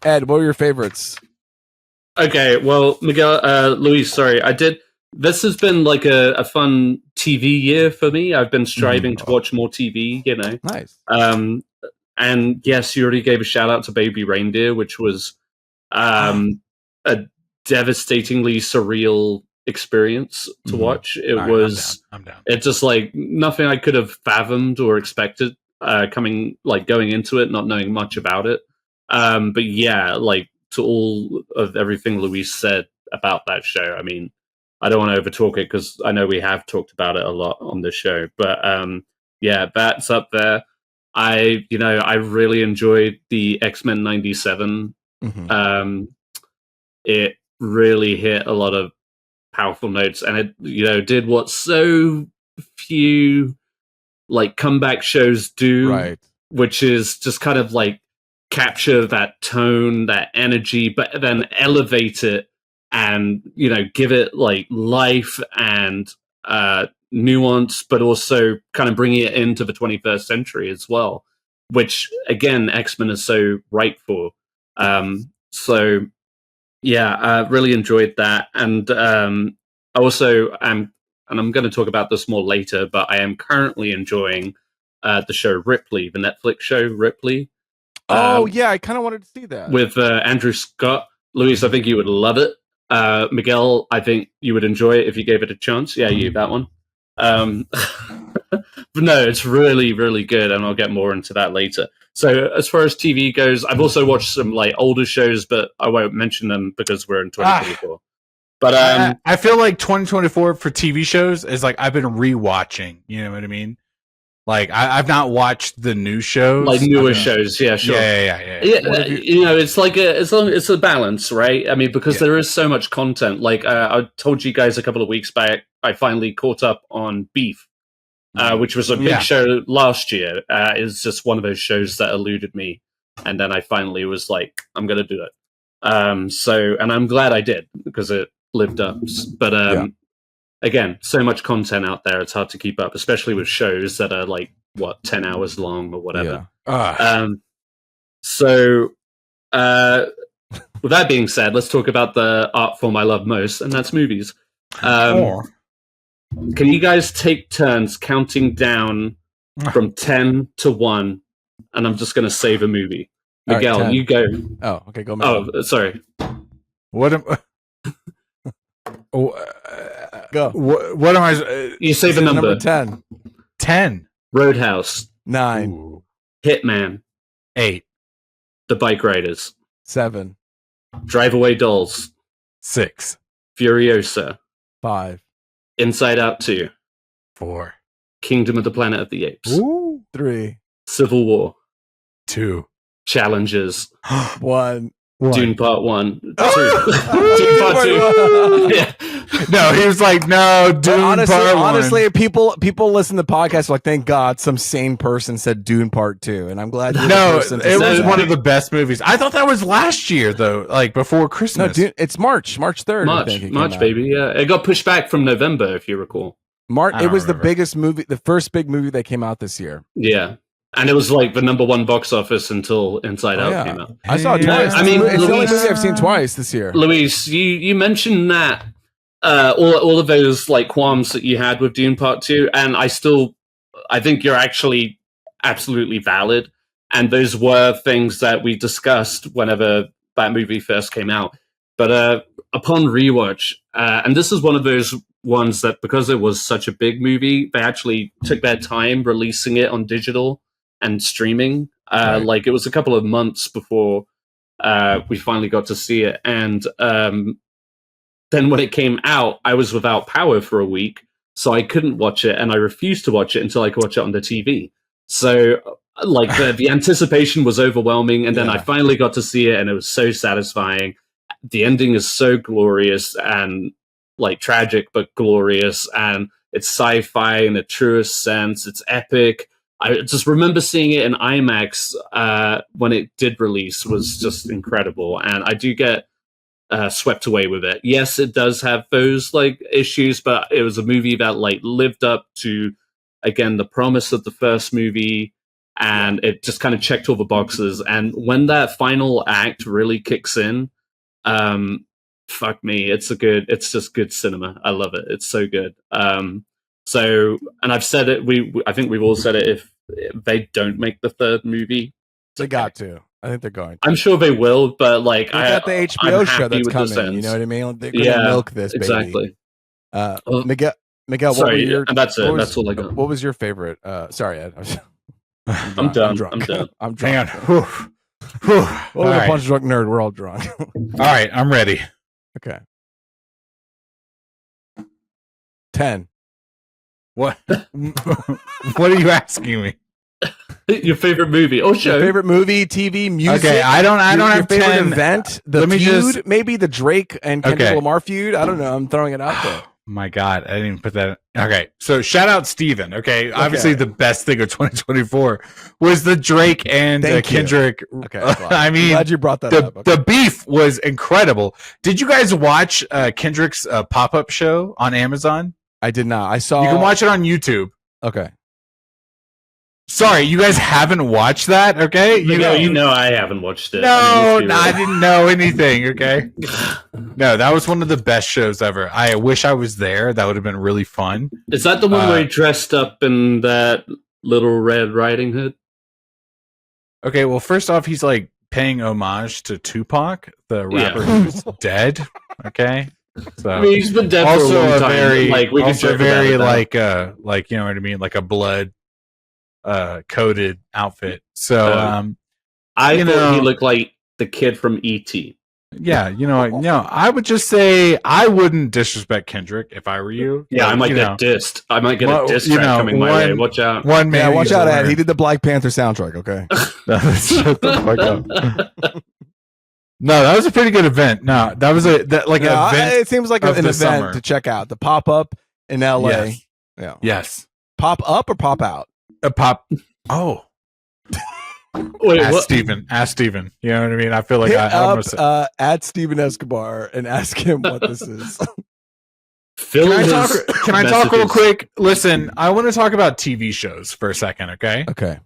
Ed, what were your favorites? Okay. Well, Miguel, Luis, sorry. This has been like a fun TV year for me. I've been striving to watch more TV, Nice. And yes, you already gave a shout out to Baby Reindeer, which was a devastatingly surreal experience to watch. It was I'm down. It's just like nothing I could have fathomed or expected going into it, not knowing much about it. But yeah, like to all of everything Luis said about that show, I mean, I don't want to overtalk it because I know we have talked about it a lot on this show, but yeah, that's up there. I really enjoyed the X-Men 97. It really hit a lot of powerful notes, and it did what so few like comeback shows do, right? Which is just kind of like capture that tone, that energy, but then elevate it and give it like life and nuance, but also kind of bringing it into the 21st century as well, which again X-Men is so ripe for. So yeah, I really enjoyed that, and also and I'm going to talk about this more later, but I am currently enjoying the show Ripley, the Netflix show Ripley. Yeah, I kind of wanted to see that with Andrew Scott. Luis, I think you would love it. Miguel, I think you would enjoy it if you gave it a chance. Yeah, that one. But no, it's really, really good, and I'll get more into that later. So as far as TV goes, I've also watched some like older shows, but I won't mention them because we're in 2024. But I feel like 2024 for TV shows is like I've been rewatching. You know what I mean? Like I've not watched the new shows, like newer shows. Yeah, sure. Yeah. It's like it's a balance, right? I mean, because there is so much content. Like I told you guys a couple of weeks back, I finally caught up on Beef, which was a big show last year. It's just one of those shows that eluded me, and then I finally was like, I'm gonna do it. And I'm glad I did because it lived up. But again, so much content out there, it's hard to keep up, especially with shows that are like 10 hours long or whatever. So with that being said, let's talk about the art form I love most, and that's movies. Can you guys take turns counting down from 10 to 1, and I'm just going to save a movie? Miguel, right, you go. Oh, okay, go. Miguel. Oh, sorry. What am Go. What am I? You say the number. 10. 10. Roadhouse. 9. Ooh. Hitman. 8. The Bikeriders. 7. Drive Away Dolls. 6. Furiosa. 5. Inside Out 2. 4. Kingdom of the Planet of the Apes. Ooh. 3. Civil War. 2. Challenges. 1. Dune Part 1. 2. Dune Part 2. Yeah. No, he was like, no, Dune Part 1. Honestly, people listen to the podcast like, thank God some sane person said Dune Part 2, and I'm glad. No, it was one of the best movies. I thought that was last year though, like before Christmas. No, Dune, it's March 3rd. March, baby. Yeah, it got pushed back from November, if you recall. It was the biggest movie, the first big movie that came out this year. Yeah. And it was like the #1 box office until Inside Out came out. I saw it twice. I mean, it's the only movie I've seen twice this year. Luis, you mentioned that all of those like qualms that you had with Dune Part 2, and I think you're actually absolutely valid. And those were things that we discussed whenever that movie first came out. But upon rewatch, and this is one of those ones that because it was such a big movie, they actually took their time releasing it on digital and streaming. Like it was a couple of months before we finally got to see it. And then when it came out, I was without power for a week, so I couldn't watch it, and I refused to watch it until I could watch it on the TV. So like the anticipation was overwhelming, and then I finally got to see it, and it was so satisfying. The ending is so glorious and like tragic but glorious, and it's sci-fi in the truest sense. It's epic. I just remember seeing it in IMAX when it did release, was just incredible, and I do get swept away with it. Yes, it does have those like issues, but it was a movie that like lived up to, again, the promise of the first movie, and it just kind of checked all the boxes. And when that final act really kicks in, fuck me, it's just good cinema. I love it. It's so good. So, and I've said it, I think we've all said it, if they don't make the third movie, they got to. I think they're going to. I'm sure they will, but like I got the HBO show that's coming. You know what I mean? They're going to milk this, baby. Exactly. Miguel, sorry, what were your, and that's it. That's all I got. What was your favorite? Sorry, Ed. I'm done. I'm done. I'm drunk. Hang on. Well, a punch drunk nerd. We're all drunk. All right, I'm ready. Okay. 10. What? What are you asking me? Your favorite movie? Oh, show. Your favorite movie, TV, music. Okay, I don't have favorite 10 event. The feud, maybe the Drake and Kendrick Lamar feud. I don't know. I'm throwing it out there. My God, I didn't even put that. Okay, so shout out Steven. Okay, obviously the best thing of 2024 was the Drake and Kendrick. Okay, I mean, glad you brought that up. The beef was incredible. Did you guys watch Kendrick's pop-up show on Amazon? I did not. I saw. You can watch it on YouTube. Okay. Sorry, you guys haven't watched that, okay? You know I haven't watched it. No, I didn't know anything, okay? No, that was one of the best shows ever. I wish I was there. That would have been really fun. Is that the one where he dressed up in that Little Red Riding Hood? Okay, well, first off, he's like paying homage to Tupac, the rapper who's dead, okay? So I mean, he's been dead for a long time. Very, like, we also very like you know what I mean, like a blood coated outfit. So I thought he looked like the kid from E.T. Yeah, I would just say I wouldn't disrespect Kendrick if I were you. Yeah, I might get dissed. I might get a diss track coming my way. Watch out. Watch out, Ed. He did the Black Panther soundtrack, okay? Shut the fuck up. No, that was a pretty good event. No, that was an event. It seems like an event summer to check out. The pop-up in LA. Yes. Yeah. Yes. Pop up or pop out? Pop. Oh. Wait, ask Steven. Ask Steven. You know what I mean? I feel like I almost at Steven Escobar and ask him what this is. Can I talk real quick? Listen, I want to talk about TV shows for a second, okay? Okay.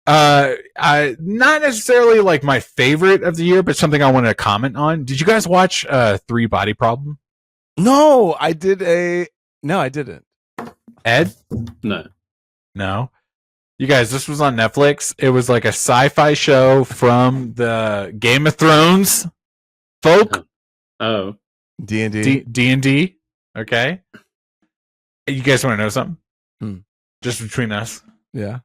Not necessarily like my favorite of the year, but something I wanted to comment on. Did you guys watch 3 Body Problem? No, I didn't. Ed? No. You guys, this was on Netflix. It was like a sci-fi show from the Game of Thrones folk. Oh. D&D. D&D. Okay. You guys want to know something? Just between us. Yeah.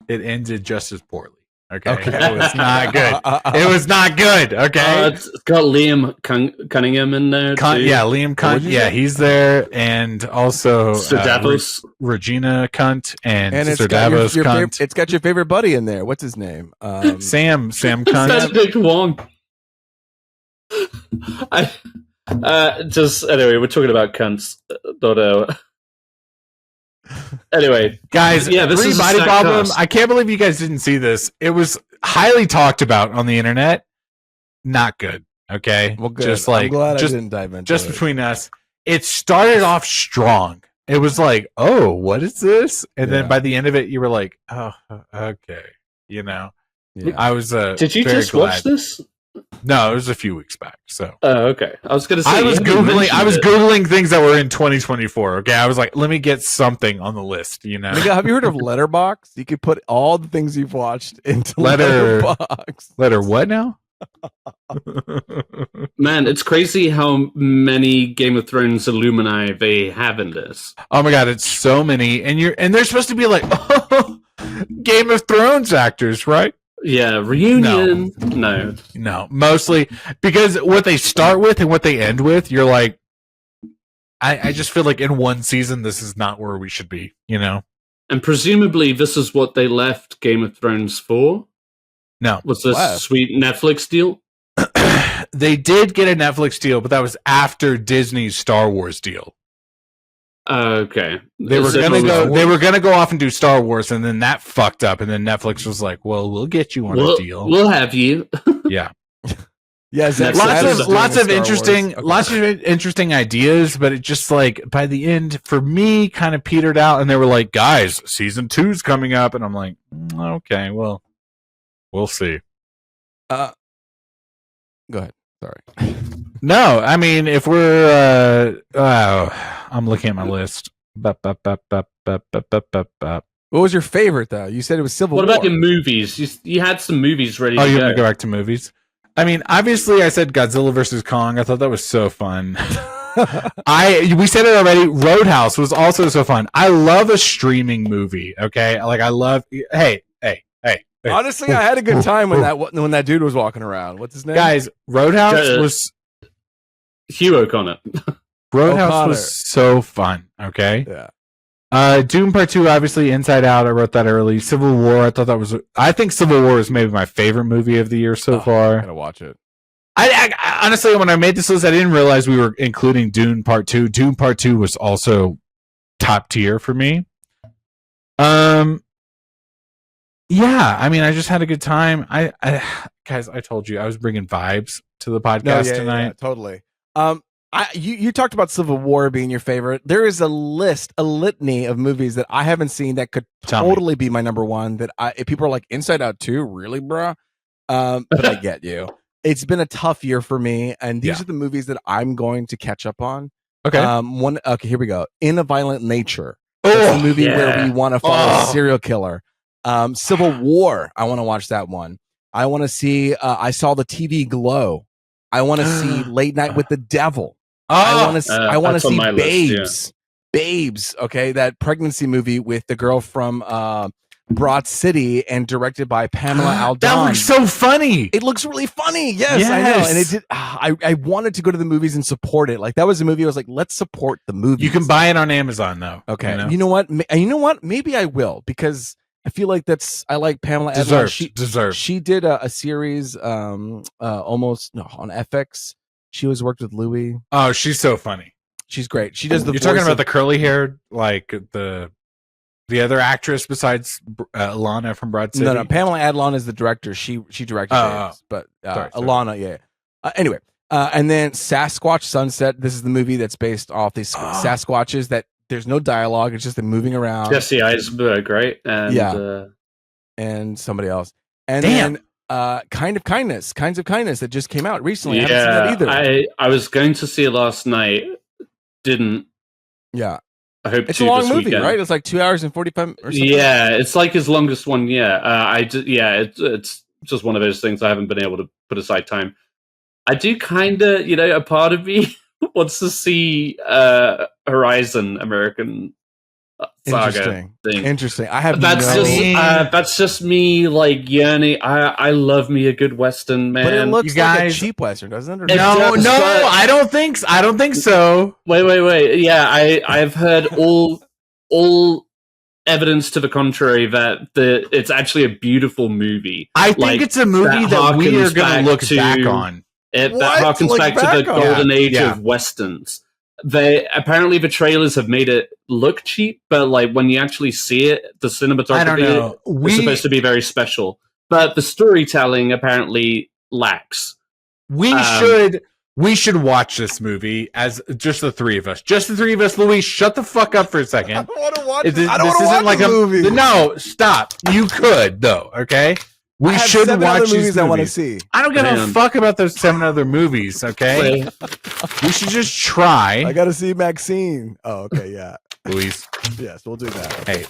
It ended just as poorly. Okay. It was not good. It was not good. Okay. It's got Liam Cunningham in there. Too. Yeah, Liam Cunt. Yeah, he's there, and also Sir Davos, Regina Cunt, and it's Sir Davos Cunt. It's got your favorite buddy in there. What's his name? Sam Cunt. Benedict Wong. Anyway, we're talking about cunts. Anyway, guys, this 3 Body Problem. I can't believe you guys didn't see this. It was highly talked about on the internet. Not good. Okay, well, good. I'm glad I didn't dive into just between us. It started off strong. It was like, oh, what is this? And then by the end of it, you were like, oh, okay. You know, Yeah. I was. Did you just watch this? No, it was a few weeks back. So. Oh, okay. I was going to say. I was googling things that were in 2024. Okay, I was like, let me get something on the list. You know. Have you heard of Letterboxd? You could put all the things you've watched into Letterboxd. Letter what now? Man, it's crazy how many Game of Thrones alumni they have in this. Oh my god, it's so many, and they're supposed to be like Game of Thrones actors, right? Yeah, reunion. No, mostly because what they start with and what they end with, you're like, I just feel like in one season this is not where we should be, you know. And presumably this is what they left Game of Thrones for. No. Was this a sweet Netflix deal? They did get a Netflix deal, but that was after Disney's Star Wars deal. Okay. They were gonna go off and do Star Wars, and then that fucked up, and then Netflix was like, "Well, we'll get you on a deal. We'll have you." Yeah. Yeah, lots of interesting ideas, but it just like by the end for me kind of petered out, and they were like, "Guys, season 2's coming up," and I'm like, "Okay, well, we'll see." Go ahead. Sorry. No, I mean, if we're, I'm looking at my list. What was your favorite though? You said it was Civil War. What about your movies? You had some movies ready. Oh, you want to go back to movies? I mean, obviously, I said Godzilla vs. Kong. I thought that was so fun. We said it already. Roadhouse was also so fun. I love a streaming movie. Okay, like I love. Hey. Honestly, I had a good time when that dude was walking around. What's his name? Guys, Roadhouse was Hugh O'Connor. Roadhouse was so fun. Okay. Yeah. Dune Part 2, obviously, Inside Out. I wrote that early. Civil War. I think Civil War is maybe my favorite movie of the year so far. I gotta watch it. I honestly, when I made this list, I didn't realize we were including Dune Part 2. Dune Part 2 was also top tier for me. Yeah, I mean, I just had a good time. Guys, I told you I was bringing vibes to the podcast tonight. Yeah, totally. You talked about Civil War being your favorite. There is a litany of movies that I haven't seen that could totally be my number one. If people are like Inside Out 2, really, bruh? But I get you. It's been a tough year for me, and these are the movies that I'm going to catch up on. Okay. Okay, here we go. In a Violent Nature. It's a movie where we want to follow a serial killer. Civil War. I want to watch that one. I want to see. I saw the TV Glow. I want to see Late Night with the Devil. I want to see Babes. List, Babes. Okay, that pregnancy movie with the girl from Broad City and directed by Pamela Aldon. That looks so funny. It looks really funny. Yes, I know. And it did. I wanted to go to the movies and support it. Like that was a movie I was like, let's support the movie. You can buy it on Amazon though. Okay. You know what? Maybe I will, because I feel like I like Pamela Aldon. Deserved. She did a series on FX. She worked with Louis. Oh, she's so funny. She's great. She does the. You're talking about the curly haired, like the other actress besides Alana from Broad City. No. Pamela Adlon is the director. She directed it, but sorry. Alana, yeah. Anyway, and then Sasquatch Sunset. This is the movie that's based off these Sasquatches that there's no dialogue. It's just them moving around. Jesse Eisenberg, right? And, and somebody else. And then Kinds of Kindness that just came out recently. Yeah, I haven't seen that either. I was going to see it last night. Didn't. Yeah. I hope it's a long movie, weekend. Right? It's like 2 hours and 45 or something. Yeah, it's like his longest one. Yeah, it's just one of those things I haven't been able to put aside time. I do kind of, a part of me wants to see Horizon American Saga thing. Interesting. I have that's just me like yearning. I love me a good Western, man. But it looks like a cheap Western, doesn't it? No, I don't think so. I don't think so. Wait. Yeah, I've heard all evidence to the contrary that it's actually a beautiful movie. I think it's a movie that we are going to look back on. That harkens back to the golden age of Westerns. Apparently the trailers have made it look cheap, but like when you actually see it, the cinematography is supposed to be very special. But the storytelling apparently lacks. We should we should watch this movie as just the three of us. Just the three of us. Luis, shut the fuck up for a second. I don't want to watch this. I don't want to watch like a movie. No, stop. You could though. Okay. We should watch these movies I want to see. I don't give a fuck about those 7 other movies. Okay. We should just try. I got to see Maxine. Oh, okay, yeah. Luis. Yes, we'll do that. Hey,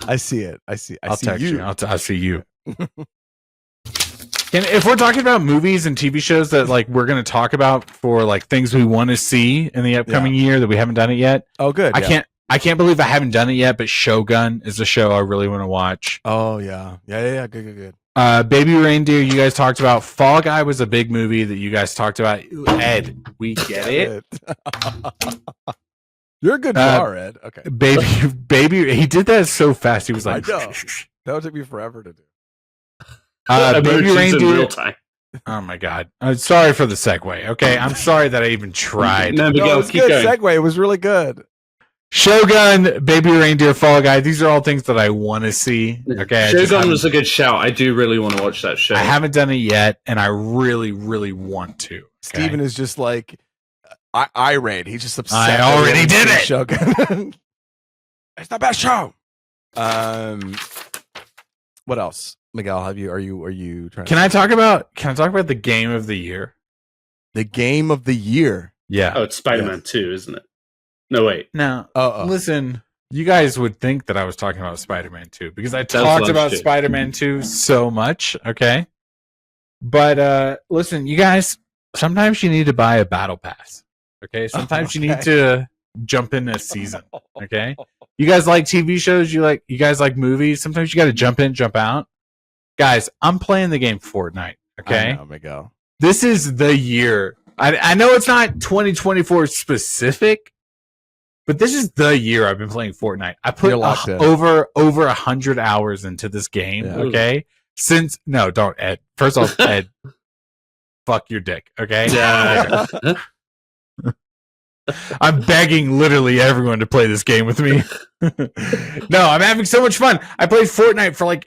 I see it. I'll text you. I'll see you. And if we're talking about movies and TV shows that like we're going to talk about for like things we want to see in the upcoming year that we haven't done it yet. Oh, good. I can't believe I haven't done it yet, but Shogun is a show I really want to watch. Oh yeah. Good. Baby Reindeer, you guys talked about. Fall Guy was a big movie that you guys talked about. Ed, we get it. You're a good drawer, Ed. Okay. Baby, he did that so fast. He was like, I know. That would take me forever to do. Baby Reindeer. Oh my god! I'm sorry for the segue. Okay, I'm sorry that I even tried. No, it was good segue. It was really good. Shogun, Baby Reindeer, Fall Guy. These are all things that I want to see. Okay, Shogun was a good shout. I do really want to watch that show. I haven't done it yet, and I really, really want to. Okay? Steven is just like irate. He's just upset. I already did it. Shogun. It's the best show. What else, Miguel? Are you trying? Can I talk about the game of the year? The game of the year. Yeah. Oh, it's Spider-Man 2, isn't it? No, wait. No. Listen, you guys would think that I was talking about Spider-Man 2 because I talked about Spider-Man 2 so much, okay? But listen, you guys, sometimes you need to buy a battle pass, okay? Sometimes you need to jump in a season, okay? You guys like TV shows, you guys like movies, sometimes you got to jump in, jump out. Guys, I'm playing the game Fortnite, okay? I know, Miguel. This is the year. I know it's not 2024 specific, but this is the year I've been playing Fortnite. I put over 100 hours into this game, okay? Don't, Ed. First off, Ed, fuck your dick, okay? Yeah. I'm begging literally everyone to play this game with me. No, I'm having so much fun. I played Fortnite for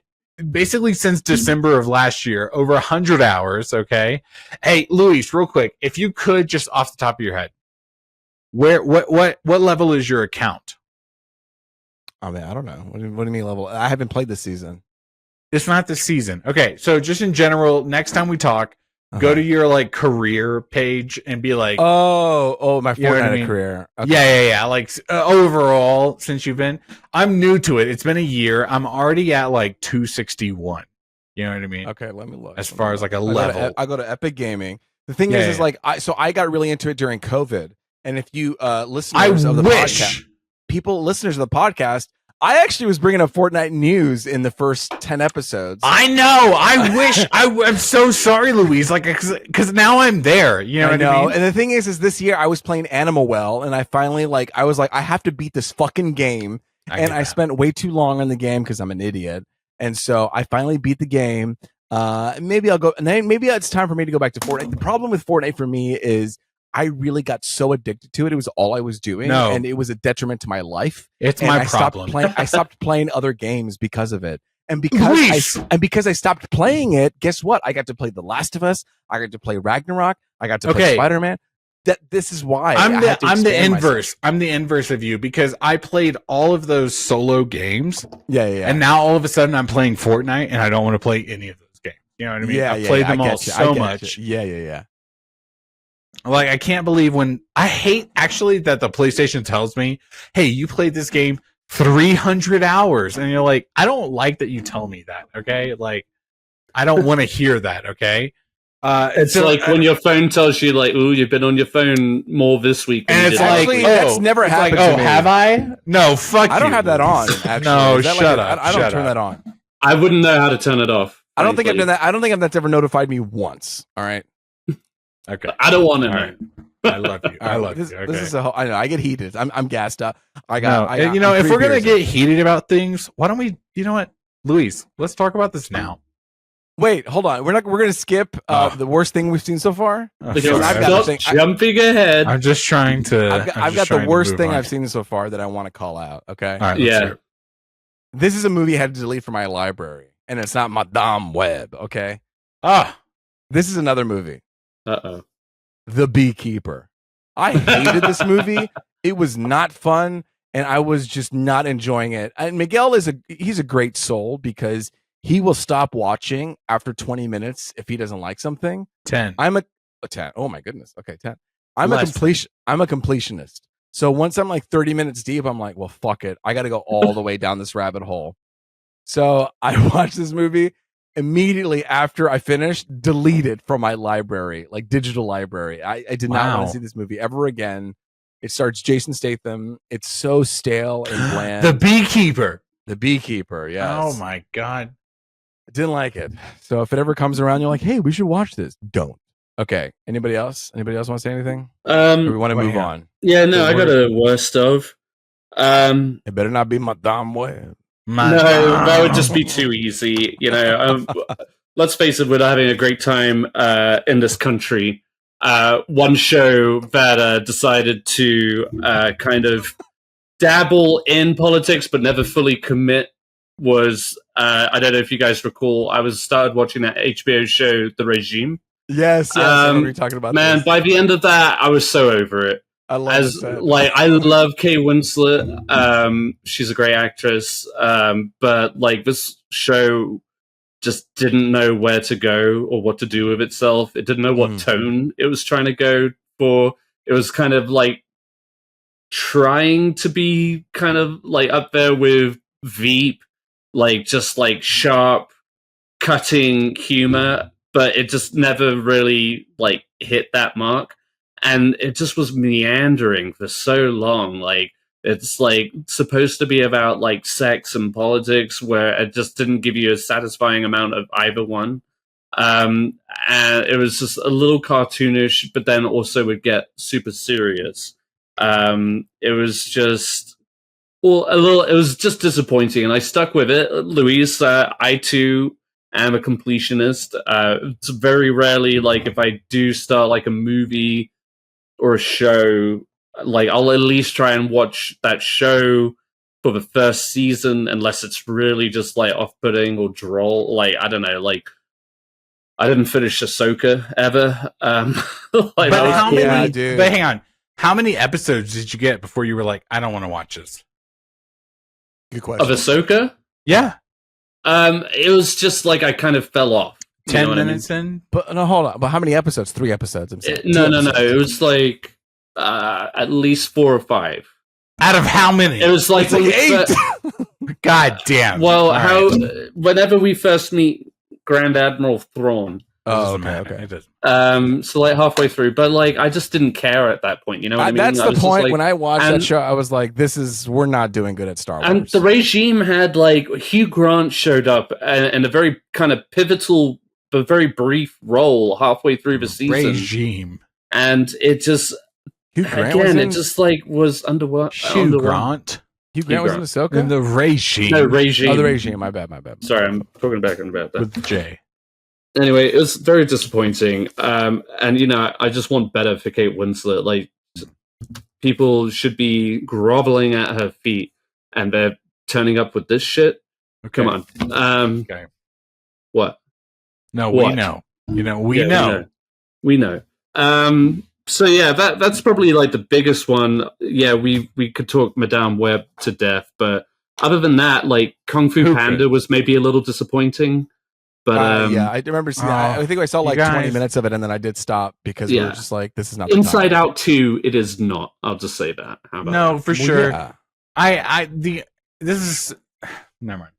basically since December of last year, over 100 hours, okay? Hey, Luis, real quick, if you could just off the top of your head, what level is your account? I mean, I don't know. What do you mean level? I haven't played this season. It's not this season. Okay, so just in general, next time we talk, go to your career page and be like, oh, my Fortnite career. Okay. Yeah. Overall, since you've been, I'm new to it. It's been a year. I'm already at 261. You know what I mean? Okay, let me look. As far as a level, I go to Epic Gaming. The thing is I got really into it during COVID. And if you listeners of the podcast, listeners of the podcast, I actually was bringing up Fortnite news in the first 10 episodes. I know. I wish. I'm so sorry, Luis. Because now I'm there. You know what I mean? And the thing is this year I was playing Animal Well, and I finally I was like, I have to beat this fucking game. I spent way too long on the game because I'm an idiot. And so I finally beat the game. Maybe I'll go, and then maybe it's time for me to go back to Fortnite. The problem with Fortnite for me is I really got so addicted to it. It was all I was doing, and it was a detriment to my life. It's my problem. I stopped playing other games because of it, and because I stopped playing it, guess what? I got to play The Last of Us. I got to play Ragnarok. I got to play Spider-Man. This is why I'm the inverse. Myself. I'm the inverse of you because I played all of those solo games. Yeah. And now all of a sudden I'm playing Fortnite, and I don't want to play any of those games. You know what I mean? Yeah, I played them all so much. Yeah. I can't believe I hate actually that the PlayStation tells me, hey, you played this game 300 hours. And you're like, I don't like that you tell me that. Okay. I don't want to hear that. Okay. It's when your phone tells you ooh, you've been on your phone more this week. And it's that's never happened to me. Have I? No, fuck I don't have that on. Actually. No, shut up. I don't turn that on. I wouldn't know how to turn it off. I don't think I've done that. I don't think that's ever notified me once. All right. Okay. I don't want to know. Right. I love you. I love you. Okay. This is I know. I get heated. I'm gassed up. If we're gonna get heated about things, why don't we? You know what, Luis? Let's talk about this now. Wait, hold on. We're gonna skip the worst thing we've seen so far. Because I've got jumping ahead. I'm just trying to. I've got the worst thing I've seen so far that I want to call out. Okay. All right. Yeah. This is a movie I had to delete from my library, and it's not Madame Web. Okay. This is another movie. Uh-oh. The Beekeeper. I hated this movie. It was not fun, and I was just not enjoying it. And Miguel he's a great soul because he will stop watching after 20 minutes if he doesn't like something. 10. I'm a 10. Oh my goodness. Okay, 10. I'm a completionist. So once I'm like 30 minutes deep, I'm like, well, fuck it. I got to go all the way down this rabbit hole. So I watched this movie. Immediately after I finished, deleted from my library, like digital library. I did not want to see this movie ever again. It starts Jason Statham. It's so stale and bland. The Beekeeper. The Beekeeper, yes. Oh my God. I didn't like it. So if it ever comes around, you're like, hey, we should watch this. Don't. Okay. Anybody else? Anybody else want to say anything? Or we want to move on. Yeah, no, I got a worst of. It better not be Madame Web. No, that would just be too easy. You know, let's face it, we're having a great time in this country. One show that decided to kind of dabble in politics but never fully commit was, I don't know if you guys recall, I started watching that HBO show, The Regime. Yes, I know what you're talking about. Man, by the end of that, I was so over it. I love I love Kate Winslet. She's a great actress. But like this show just didn't know where to go or what to do with itself. It didn't know what tone it was trying to go for. It was kind of like trying to be kind of like up there with Veep, like just like sharp, cutting humor, but it just never really like hit that mark. And it just was meandering for so long. Like, it's like supposed to be about like sex and politics, where it just didn't give you a satisfying amount of either one. And it was just a little cartoonish, but then also would get super serious. It was just, it was just disappointing, and I stuck with it. Luis, I too am a completionist. It's very rarely, like, if I do start like a movie or a show, like I'll at least try and watch that show for the first season, unless it's really just like off-putting or droll. Like, I don't know, like I didn't finish Ahsoka ever. But how many? But hang on, how many episodes did you get before you were like, I don't want to watch this? Good question. Of Ahsoka? Yeah. It was just like I kind of fell off. 10 minutes in? But no, hold on. But how many episodes? 3 episodes. No. It was like at least 4 or 5. Out of how many? It was like 8. God damn. Well, whenever we first meet Grand Admiral Thrawn. Oh, okay. So like halfway through, but like I just didn't care at that point. You know what I mean? That's the point. Like, when I watched that show, I was like, we're not doing good at Star Wars. And The Regime had like Hugh Grant showed up in a very kind of pivotal but very brief role halfway through the season. Regime. And it just Hugh Grant it just like was underwhelming. Hugh Grant was in Ahsoka? In The Regime. No, Regime. Oh, The Regime. My bad. Sorry, I'm talking back about that. With Jay. Anyway, it was very disappointing. And, you know, I just want better for Kate Winslet. Like, people should be groveling at her feet, and they're turning up with this shit. Okay. Come on. Okay. What? No, what? We know. You know, we know. We know. So, yeah, that's probably, like, the biggest one. Yeah, we could talk Madame Web to death, but other than that, like, Kung Fu Panda was maybe a little disappointing. But yeah, I remember seeing that. I think I saw like 20 minutes of it, and then and then I did stop we were just like, this is not Inside Out 2. It is not. I'll just say that. How about that? For sure. Yeah. This is never mind.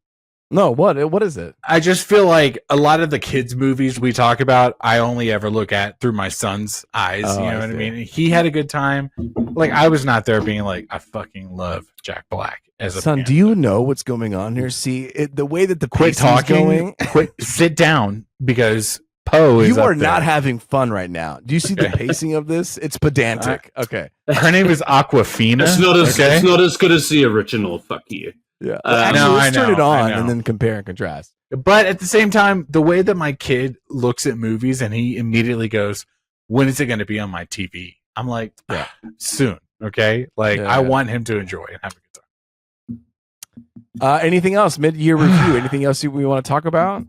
No, what is it? I just feel like a lot of the kids' movies we talk about, I only ever look at through my son's eyes. Oh, you know what I mean? He had a good time. Like, I was not there being like, I fucking love Jack Black as a son. fan. Do you know what's going on here? See, the way that the quit talking, sit down, because Poe is. You are not having fun right now. Do you see the pacing of this? It's pedantic. Okay, her name is Aquafina. It's not as good as the original. Fuck you. Yeah, let's turn it on and then compare and contrast. But at the same time, the way that my kid looks at movies and he immediately goes, "When is it going to be on my TV?" I'm like, soon. Okay, like I want him to enjoy and have a good time. Anything else? Mid-year review? Anything else we want to talk about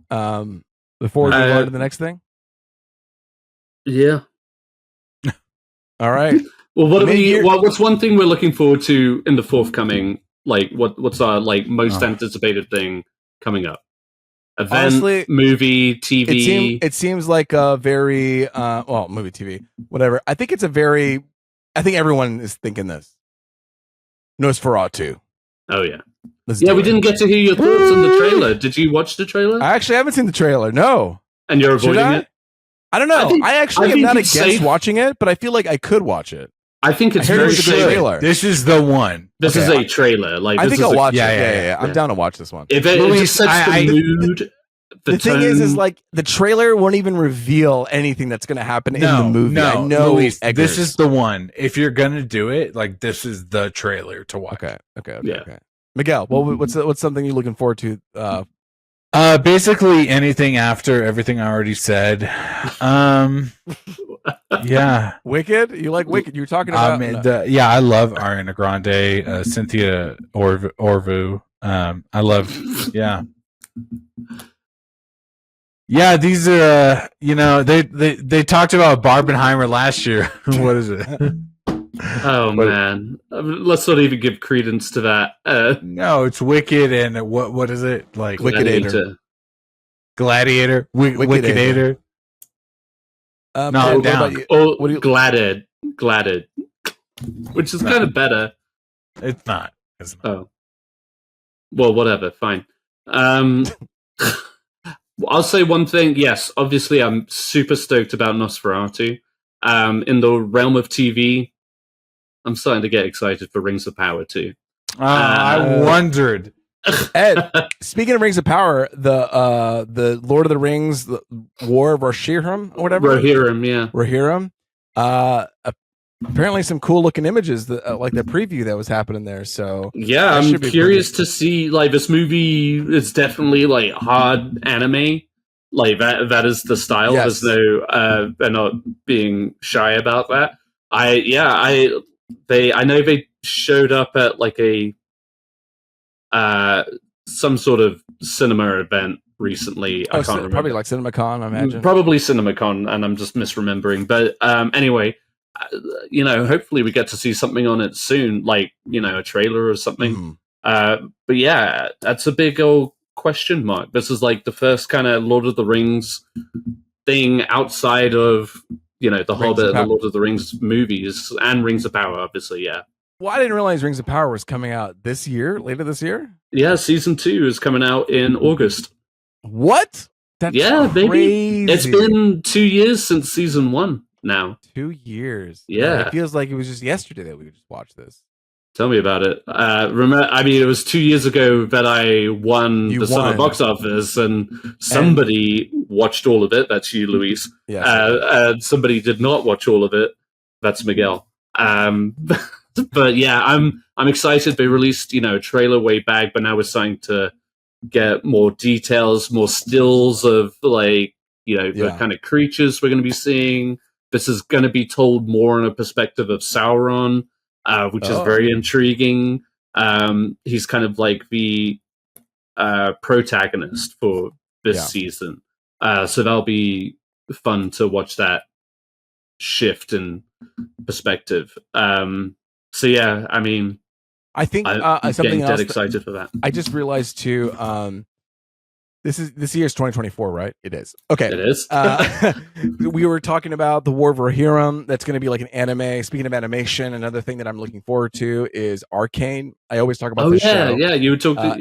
before we move on to the next thing? Yeah. All right. Well, what's one thing we're looking forward to in the forthcoming? Like, what's our most anticipated thing coming up? Event, honestly, movie, TV. It seems like a very movie, TV, whatever. I think everyone is thinking this. Nosferatu. Oh yeah. We didn't get to hear your thoughts on the trailer. Did you watch the trailer? I actually haven't seen the trailer. No. And you're avoiding it? I don't know. I am not against watching it, but I feel like I could watch it. I think it's very trailer. This is the one. This is a trailer. I think I'll watch it. Yeah. I'm down to watch this one. If it just sets the mood. The thing is like the trailer won't even reveal anything that's going to happen in the movie. No, I know. Luis, this is the one. If you're going to do it, like this is the trailer to watch. Okay. Miguel, what's something you're looking forward to? Basically anything after everything I already said. Yeah. Wicked? You like Wicked? You were talking about I love Ariana Grande, Cynthia Orvu. I love Yeah, these are they talked about Barbenheimer last year. What is it? Oh man, let's not even give credence to that. No, it's Wicked and what is it like? Gladiator. Wickedator. No, down. Gladded, which is kind of better. It's not. Oh, well, whatever. Fine. I'll say one thing. Yes, obviously, I'm super stoked about Nosferatu. In the realm of TV, I'm starting to get excited for Rings of Power too. I wondered. Ed, speaking of Rings of Power, the Lord of the Rings, the War of Rohirrim, or whatever. Rohirrim. Apparently, some cool looking images, like the preview that was happening there. So yeah, I'm curious to see. Like this movie is definitely like hard anime. Like that is the style. Yes. There's no, they're not being shy about that. I know they showed up at like a some sort of cinema event recently. I can't remember. Probably like CinemaCon, I imagine. Probably CinemaCon, and I'm just misremembering. But anyway, hopefully we get to see something on it soon, like a trailer or something. But yeah, that's a big old question mark. This is like the first kind of Lord of the Rings thing outside of the Hobbit and the Lord of the Rings movies and Rings of Power, obviously. Yeah. Well, I didn't realize Rings of Power was coming out later this year. Yeah, season 2 is coming out in August. What? That's crazy. Baby. It's been 2 years since season 1 now. 2 years. Yeah. It feels like it was just yesterday that we just watched this. Tell me about it. It was 2 years ago that I won summer box office, and somebody watched all of it. That's you, Luis. Yes. And somebody did not watch all of it. That's Miguel. But yeah, I'm excited. They released a trailer way back, but now we're starting to get more details, more stills of the kind of creatures we're going to be seeing. This is going to be told more in a perspective of Sauron, which is very intriguing. He's kind of like the protagonist for this season, so that'll be fun to watch that shift in perspective. So yeah, I mean, I think I'm something dead else excited for that. I just realized too. This year's 2024, right? It is. Okay, it is. We were talking about the War of Rohirrim. That's going to be like an anime. Speaking of animation, another thing that I'm looking forward to is Arcane. I always talk about this show. Yeah, you would talk.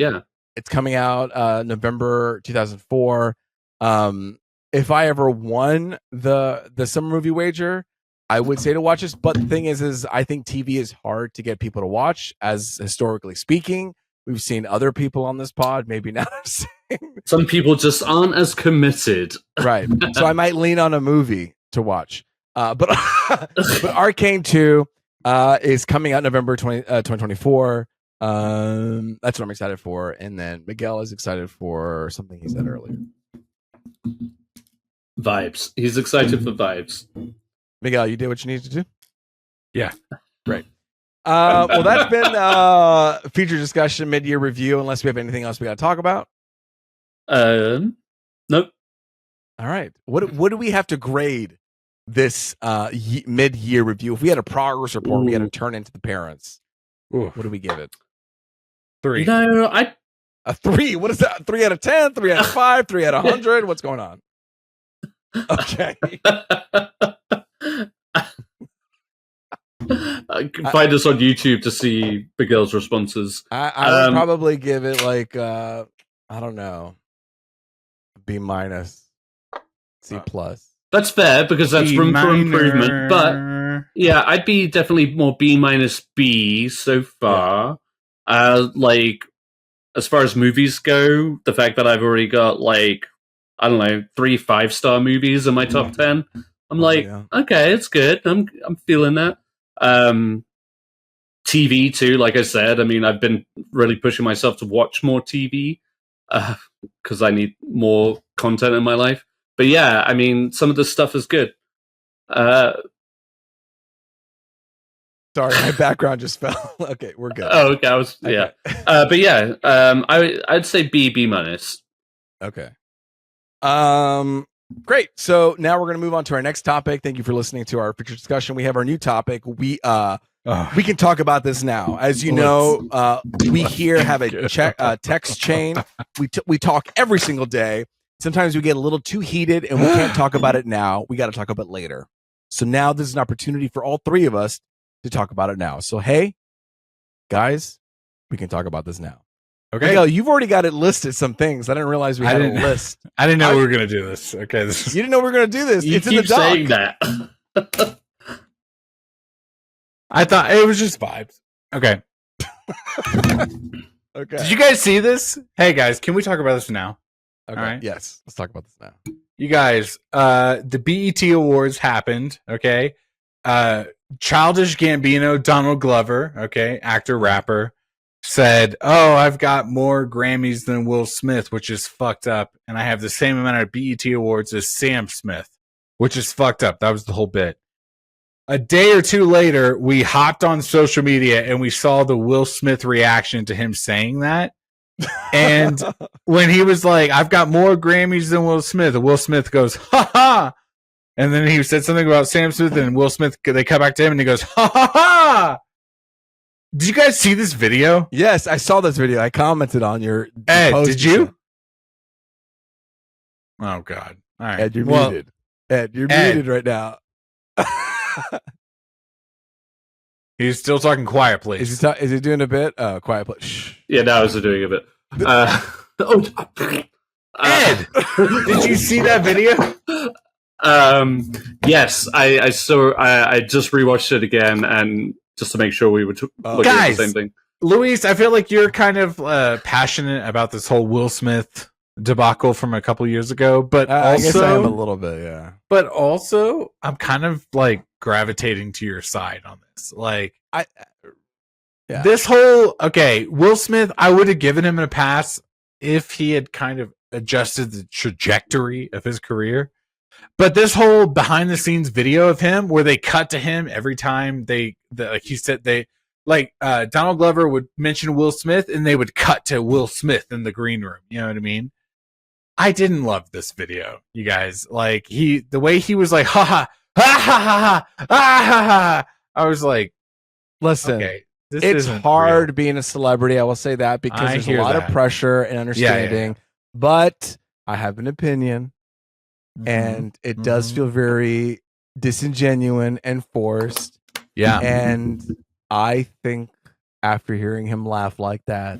It's coming out November 2004. If I ever won the summer movie wager, I would say to watch this. But the thing is I think TV is hard to get people to watch, as historically speaking. We've seen other people on this pod, maybe not. Some people just aren't as committed. Right. So I might lean on a movie to watch. But Arcane 2 is coming out November 2024. That's what I'm excited for. And then Miguel is excited for something he said earlier. Vibes. He's excited for vibes. Miguel, you did what you needed to do? Yeah. Great. Well, that's been feature discussion, mid-year review, unless we have anything else we got to talk about. Nope. All right. What do we have to grade this mid-year review. If we had a progress report, we had to turn into the parents. What do we give it? 3. No, a 3. What is that? 3 out of 10? 3 out of 5? 3 out of 100? What's going on? Okay. Find us on YouTube to see Big L's responses. I would probably give it like I don't know, B-, C+. That's fair because that's room for improvement. But yeah, I'd be definitely more B-, B so far. Like as far as movies go, the fact that I've already got like I don't know 3 5-star movies in my top 10, I'm like, okay, it's good. I'm feeling that. TV too, like I said. I mean, I've been really pushing myself to watch more TV because I need more content in my life. But yeah, I mean, some of this stuff is good. Sorry, my background just fell. Okay, we're good. Oh, okay. Yeah. But yeah, I'd say B-. Okay. Great. So now we're going to move on to our next topic. Thank you for listening to our feature discussion. We have our new topic. We can talk about this now. As you know, we here have a text chain. We talk every single day. Sometimes we get a little too heated and we can't talk about it now. We got to talk about it later. So now this is an opportunity for all 3 of us to talk about it now. So, hey, guys, we can talk about this now. Okay. Miguel, you've already got it listed, some things. I didn't realize we had a list. I didn't know we were going to do this. Okay. You didn't know we were going to do this. It's in the doc. Saying that. I thought it was just vibes. Okay. Okay. Did you guys see this? Hey, guys, can we talk about this now? Okay. All right. Yes. Let's talk about this now. You guys, the BET Awards happened. Okay. Childish Gambino, Donald Glover, okay, actor, rapper, said, "Oh, I've got more Grammys than Will Smith, which is fucked up, and I have the same amount of BET Awards as Sam Smith, which is fucked up." That was the whole bit. A day or two later, we hopped on social media and we saw the Will Smith reaction to him saying that. And when he was like, "I've got more Grammys than Will Smith," Will Smith goes, "Ha ha." And then he said something about Sam Smith, and Will Smith, they cut back to him and he goes, "Ha ha ha." Did you guys see this video? Yes, I saw this video. I commented on your Ed, post. did you? Oh, God. All right. Ed, you're muted. Ed, you're muted right now. He's still talking quiet, please. Is he doing a bit? Quiet, please. Shh. Yeah, now he's doing a bit. Ed, did you see that video? Yes, I saw. I just rewatched it again, and just to make sure we were looking at the same thing. Luis, I feel like you're kind of passionate about this whole Will Smith debacle from a couple years ago, but also, I guess I am a little bit, yeah. But also, I'm kind of like gravitating to your side on this. Like, this whole Will Smith, I would have given him a pass if he had kind of adjusted the trajectory of his career. But this whole behind the scenes video of him where they cut to him every time like he said, Donald Glover would mention Will Smith and they would cut to Will Smith in the green room. You know what I mean? I didn't love this video, you guys. Like the way he was like, ha ha, ha ha ha, ha ha ha. I was like, listen, okay, it's hard being a celebrity. I will say that because there's a lot of pressure and understanding, but I have an opinion. And it does feel very disingenuous and forced. Yeah. And I think after hearing him laugh like that,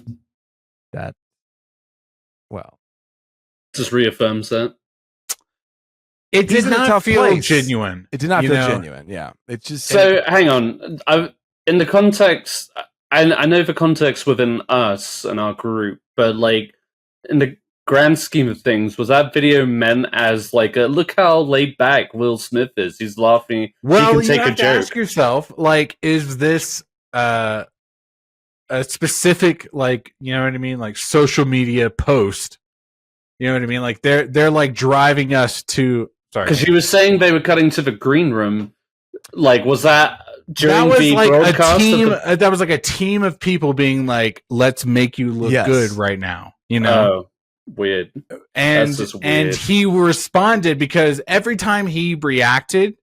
just reaffirms that. It did not feel genuine. It did not feel genuine. Yeah. It's just. So hang on. In the context, I know the context within us and our group, but like in the grand scheme of things, was that video meant as like a look how laid back Will Smith is? He's laughing. Well, he can take have a joke. Ask yourself, like, is this a specific, like, you know what I mean, like social media post? You know what I mean? Like they're like driving us to. Sorry, because you were saying they were cutting to the green room. Like, was that during the like broadcast? A team, that was like a team of people being like, "Let's make you look good right now." You know. Weird. And he responded because every time he reacted,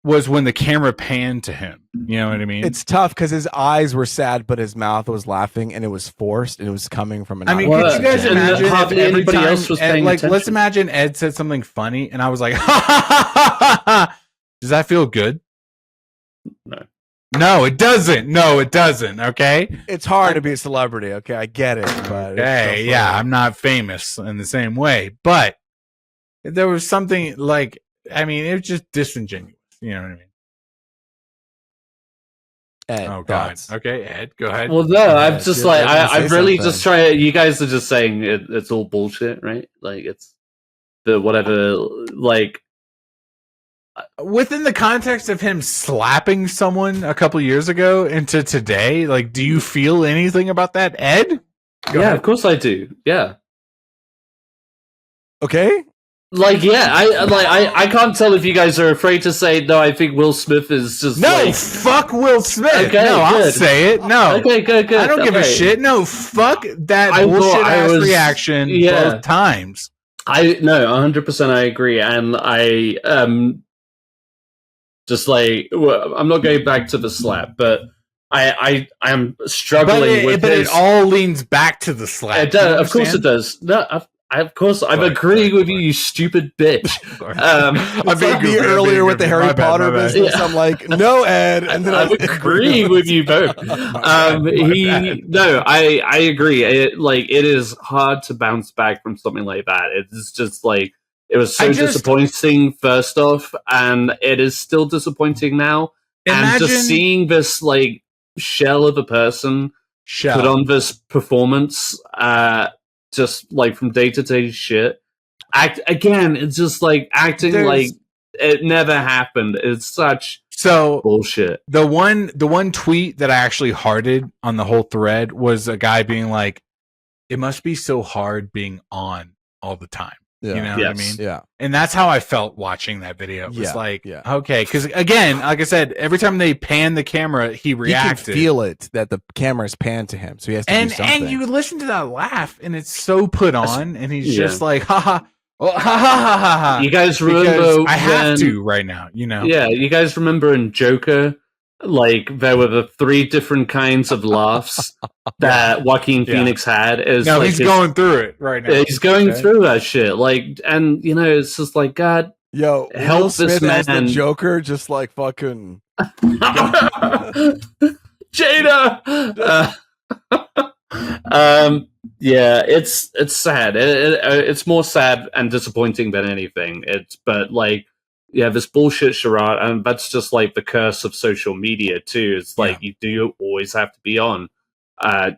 was when the camera panned to him. You know what I mean? It's tough because his eyes were sad, but his mouth was laughing, and it was forced, and it was coming from an. I mean, could you guys imagine if hardly every anybody time, else was paying like, attention. let's imagine Ed said something funny, and I was like, ha ha ha ha ha. Does that feel good? No. No, it doesn't. No, it doesn't. Okay. It's hard to be a celebrity. Okay, I get it. But Okay, yeah, I'm not famous in the same way, but there was something like, I mean, it was just disingenuous. You know what I mean? Ed, Oh God. thoughts? Okay, Ed, go ahead. Well, no, I'm just like I'm really something. just trying. You guys are just saying it's all bullshit, right? Like it's the whatever. Like Within the context of him slapping someone a couple years ago into today, like, do you feel anything about that, Ed? Go yeah, ahead. of course I do. Yeah. Okay. Like, yeah, I can't tell if you guys are afraid to say no. I think Will Smith is just No, fuck Will Smith. Okay, no, I'll good. say it. No. Okay, good. I don't give a shit. No, fuck that bullshit ass reaction both times. I no, 100%. I agree, and I just like I'm not going back to the slap, but I am struggling with but this. it all leans back to the slap. It does, of course it does. No, of course I'm agreeing with you, you stupid bitch. I made you earlier with the Harry Potter business. Yeah. I'm like, no, Ed, and then I'm agreeing with you both. I agree. It is hard to bounce back from something like that. It's just like it was so disappointing first off, and it is still disappointing now. And just seeing this like shell of a person put on this performance, just like from day to day shit. It's just like acting like it never happened. It's such bullshit. The one tweet that I actually hearted on the whole thread was a guy being like, "It must be so hard being on all the time." Yeah. You know what I mean? Yeah. And that's how I felt watching that video. It was okay. Because again, like I said, every time they pan the camera, he reacted. He can feel it that the camera is panned to him, so he has to do something. And you listen to that laugh, and it's so put on, and he's just like, ha ha. Well, ha ha ha ha ha. You guys remember? I have to right now, you know. Yeah, you guys remember in Joker, like there were the 3 different kinds of laughs that Joaquin Phoenix had. No, he's going through it right now. He's going through that shit, like, and you know, it's just like, God, help Will Smith this man. As the Joker, just like fucking Jada. Yeah, it's sad. It's more sad and disappointing than anything. But like, yeah, this bullshit charade, and that's just like the curse of social media too. It's like you always have to be on.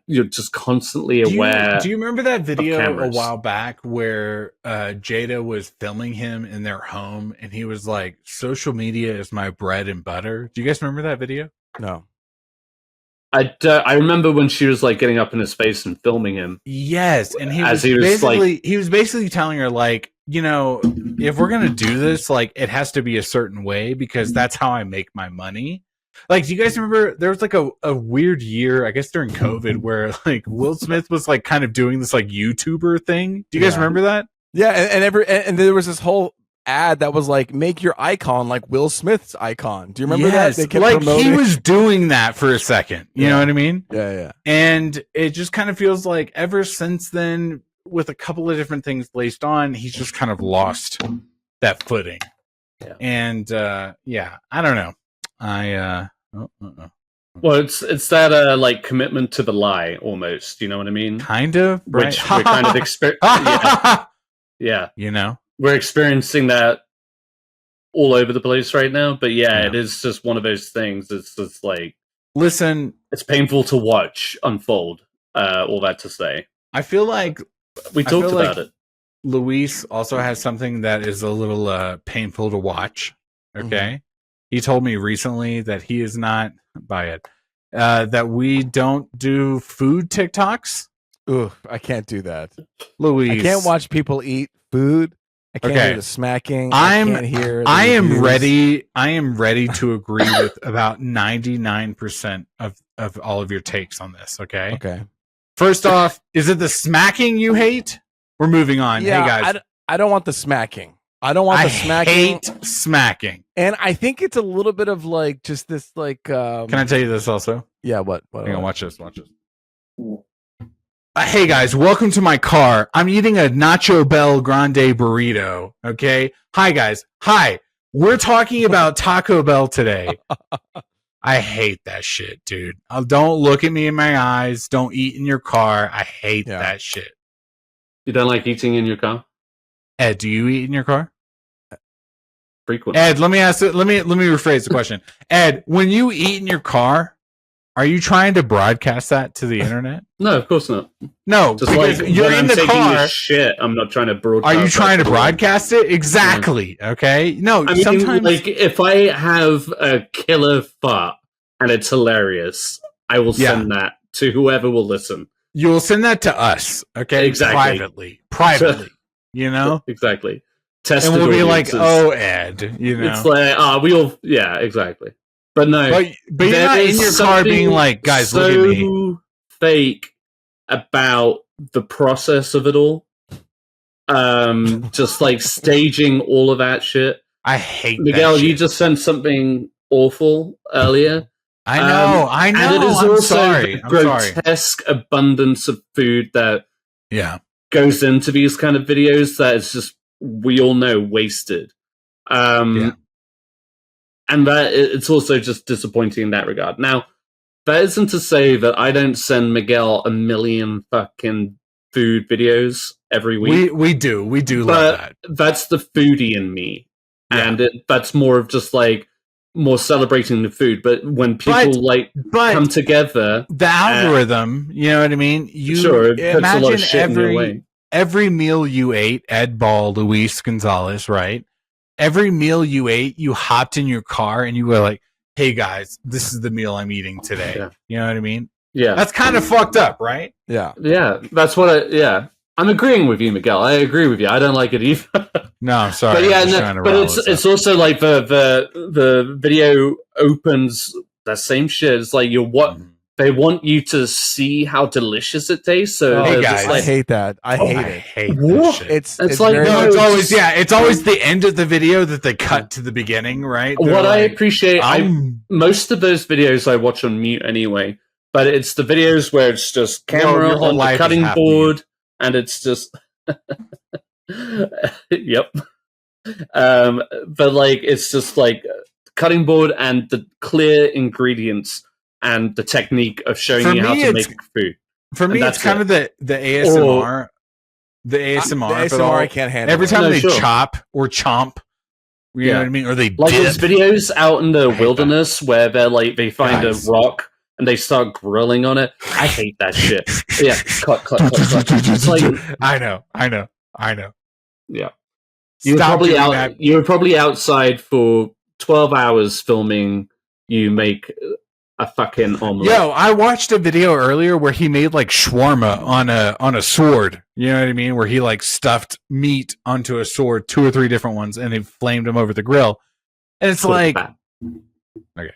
You're just constantly aware. Do you remember that video a while back where Jada was filming him in their home, and he was like, "Social media is my bread and butter." Do you guys remember that video? No. I remember when she was like getting up in his face and filming him. Yes, and he was basically telling her like, you know, if we're gonna do this, like, it has to be a certain way because that's how I make my money. Like, do you guys remember there was like a weird year, I guess during COVID, where like Will Smith was like kind of doing this like YouTuber thing? Do you guys remember that? Yeah, and there was this whole ad that was like, make your icon like Will Smith's icon. Do you remember that? They kept like promoting. He was doing that for a second. You know what I mean? Yeah. And it just kind of feels like ever since then, with a couple of different things laced on, he's just kind of lost that footing. Yeah. And I don't know. Well, it's that like commitment to the lie almost. You know what I mean? Kind of. Which we're kind of yeah. You know, we're experiencing that all over the place right now. But it is just one of those things. It's just like, listen, it's painful to watch unfold. All that to say, I feel like we talked about it. Luis also has something that is a little painful to watch. Okay. He told me recently that he is not by it. That we don't do food TikToks. Ooh, I can't do that. Luis, I can't watch people eat food. I can't hear the smacking. I am ready to agree with about 99% of all of your takes on this. Okay. Okay. First off, is it the smacking you hate? We're moving on. Yeah, hey guys, I don't want the smacking. I don't want the smacking. I hate smacking. And I think it's a little bit of like just this like. Can I tell you this also? Yeah. What? Hang on, watch this. Hey guys, welcome to my car. I'm eating a Nacho Bell Grande burrito. Okay. Hi guys. Hi. We're talking about Taco Bell today. I hate that shit, dude. Don't look at me in my eyes. Don't eat in your car. I hate that shit. You don't like eating in your car? Ed, do you eat in your car? Frequently. Ed, let me rephrase the question. Ed, when you eat in your car, are you trying to broadcast that to the internet? No, of course not. No, just like you're in the car. Shit, I'm not trying to broadcast. Are you trying to broadcast it? Exactly. Yeah. Okay. No, I mean, sometimes like if I have a killer fart and it's hilarious, I will send that to whoever will listen. You will send that to us, okay? Exactly. Privately. You know? Exactly. And we'll be like, oh, Ed, you know? It's like, we all, yeah, exactly. But no. But you're not in your car being like, guys, so look at me. Fake about the process of it all. Just like staging all of that shit. I hate Miguel, that shit. you just sent something awful earlier. I know. And it is I'm grotesque abundance of food that goes into these kind of videos that is just, we all know, wasted. And that it's also just disappointing in that regard. Now, that isn't to say that I don't send Miguel a million fucking food videos every week. We do love that. That's the foodie in me. And that's more of just like, more celebrating the food, but when people come together, the algorithm, you know what I mean? It puts a lot of shit in your way. Every meal you ate, Ed Ball, Luis Gonzalez, right? Every meal you ate, you hopped in your car and you were like, hey guys, this is the meal I'm eating today. Yeah. You know what I mean? Yeah. That's kind of fucked up, right? Yeah. Yeah. That's what I'm agreeing with you, Miguel. I agree with you. I don't like it either. No, I'm sorry. But it's also like the video opens the same shit. It's like they want you to see how delicious it tastes. So hey guys, I hate that. I hate it. Hate that shit. It's like it's always the end of the video that they cut to the beginning, right? What I appreciate, most of those videos I watch on mute anyway. But it's the videos where it's just camera on the cutting board. And it's just, yep. But like, it's just like cutting board and the clear ingredients and the technique of showing you how to make food. For me, it's kind of the ASMR. The ASMR I can't handle. Every time they chop or chomp, you know what I mean? Or they like those videos out in the wilderness where they find a rock. And they start grilling on it. I hate that shit. Yeah, cut. It's like I know. Yeah, you were probably outside for 12 hours filming. You make a fucking omelet. Yo, I watched a video earlier where he made like shawarma on a sword. You know what I mean? Where he like stuffed meat onto a sword, 2 or 3 different ones, and he flamed them over the grill. And it's like, okay.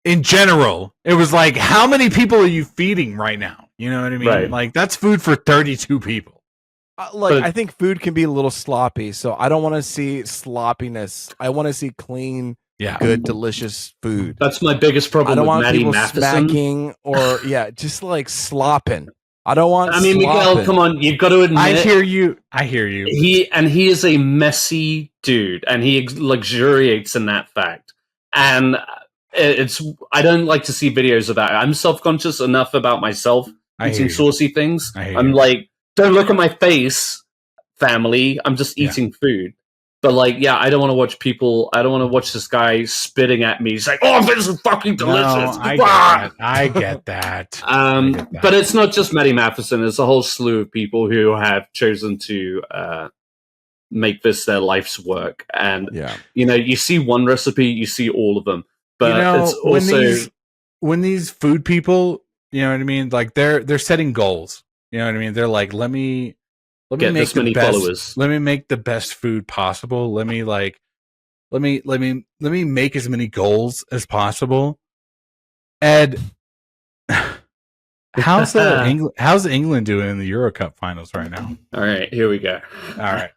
In general, it was like, how many people are you feeding right now? You know what I mean? Right. Like, that's food for 32 people. I think food can be a little sloppy, so I don't want to see sloppiness. I want to see clean, good, delicious food. That's my biggest problem. I don't with want Maddie people Matheson. smacking or just like slopping. I don't want. I mean, Miguel, come on, you've got to admit. I hear you. He is a messy dude, and he luxuriates in that fact. And I don't like to see videos of that. I'm self-conscious enough about myself eating saucy things. I'm like, don't look at my face, family. I'm just eating food. But I don't want to watch people. I don't want to watch this guy spitting at me. He's like, "Oh, this is fucking delicious." No, I get that. But it's not just Maddie Matheson. It's a whole slew of people who have chosen to make this their life's work. And you see one recipe, you see all of them. But it's also when these food people, you know what I mean? Like they're setting goals. You know what I mean? They're like, let me get make this many followers. Let me make the best food possible. Let me make as many goals as possible. Ed, how's England doing in the Euro Cup finals right now? All right, here we go. All right.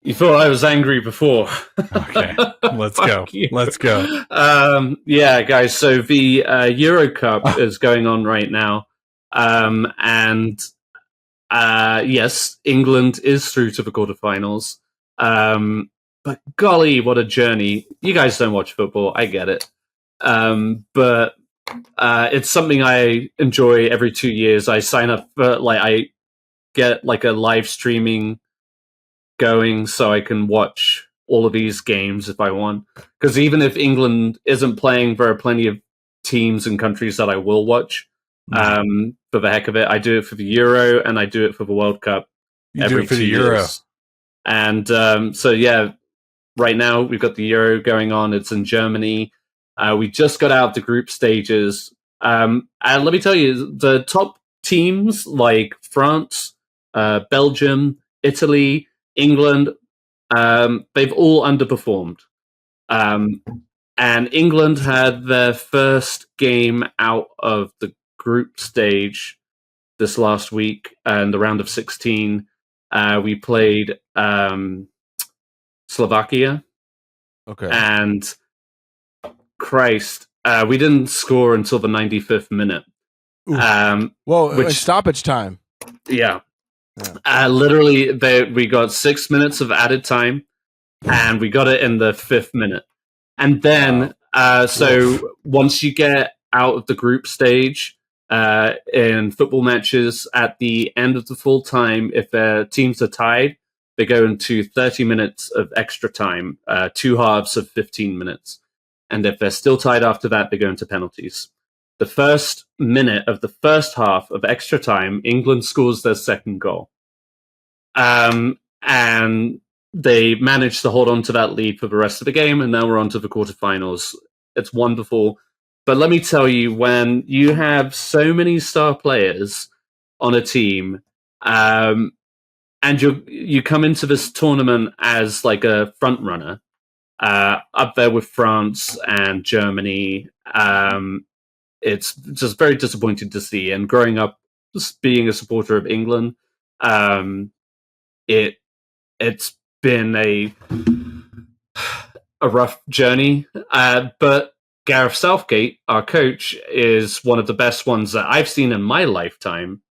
You thought I was angry before. Okay, let's go. Let's go. Yeah, guys. So the Euro Cup is going on right now, and yes, England is through to the quarterfinals. But golly, what a journey! You guys don't watch football, I get it, but it's something I enjoy. Every 2 years, I sign up for I get a live streaming going so I can watch all of these games if I want. Because even if England isn't playing, there are plenty of teams and countries that I will watch for the heck of it. I do it for the Euro and I do it for the World Cup. You do it for the Euro. And so, yeah, right now we've got the Euro going on. It's in Germany. We just got out of the group stages. And let me tell you, the top teams like France, Belgium, Italy, England, they've all underperformed. And England had their first game out of the group stage this last week in the round of 16. We played Slovakia. Okay. And Christ, we didn't score until the 95th minute. Which stoppage time. Yeah. Literally, we got 6 minutes of added time, and we got it in the 5th minute. And then, so once you get out of the group stage in football matches, at the end of the full time, if their teams are tied, they go into 30 minutes of extra time, 2 halves of 15 minutes. And if they're still tied after that, they go into penalties. The first minute of the first half of extra time, England scores their second goal. And they managed to hold on to that lead for the rest of the game, and now we're on to the quarterfinals. It's wonderful. But let me tell you, when you have so many star players on a team, and you come into this tournament as like a front runner, up there with France and Germany, it's just very disappointing to see. And growing up, just being a supporter of England, it's been a rough journey. But Gareth Southgate, our coach, is one of the best ones that I've seen in my lifetime.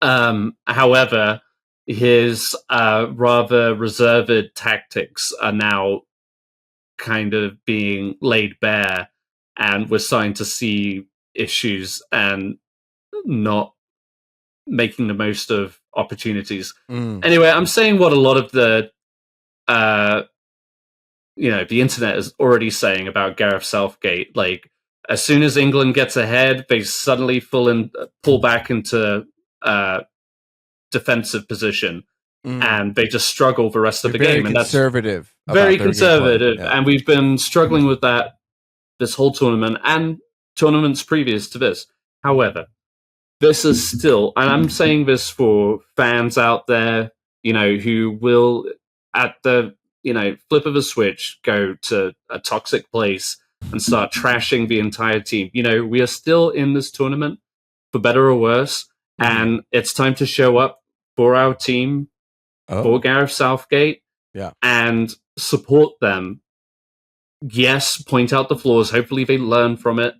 However, his rather reserved tactics are now kind of being laid bare, and we're starting to see issues and not making the most of opportunities. Anyway, I'm saying what a lot of the the internet is already saying about Gareth Southgate. Like, as soon as England gets ahead, they suddenly pull back into defensive position, and they just struggle the rest of the game. And that's very conservative. Yeah. And we've been struggling with that this whole tournament and tournaments previous to this. However, this is still, and I'm saying this for fans out there, who will, at the flip of a switch, go to a toxic place and start trashing the entire team. We are still in this tournament, for better or worse, and it's time to show up for our team, for Gareth Southgate, and support them. Yes, point out the flaws. Hopefully they learn from it.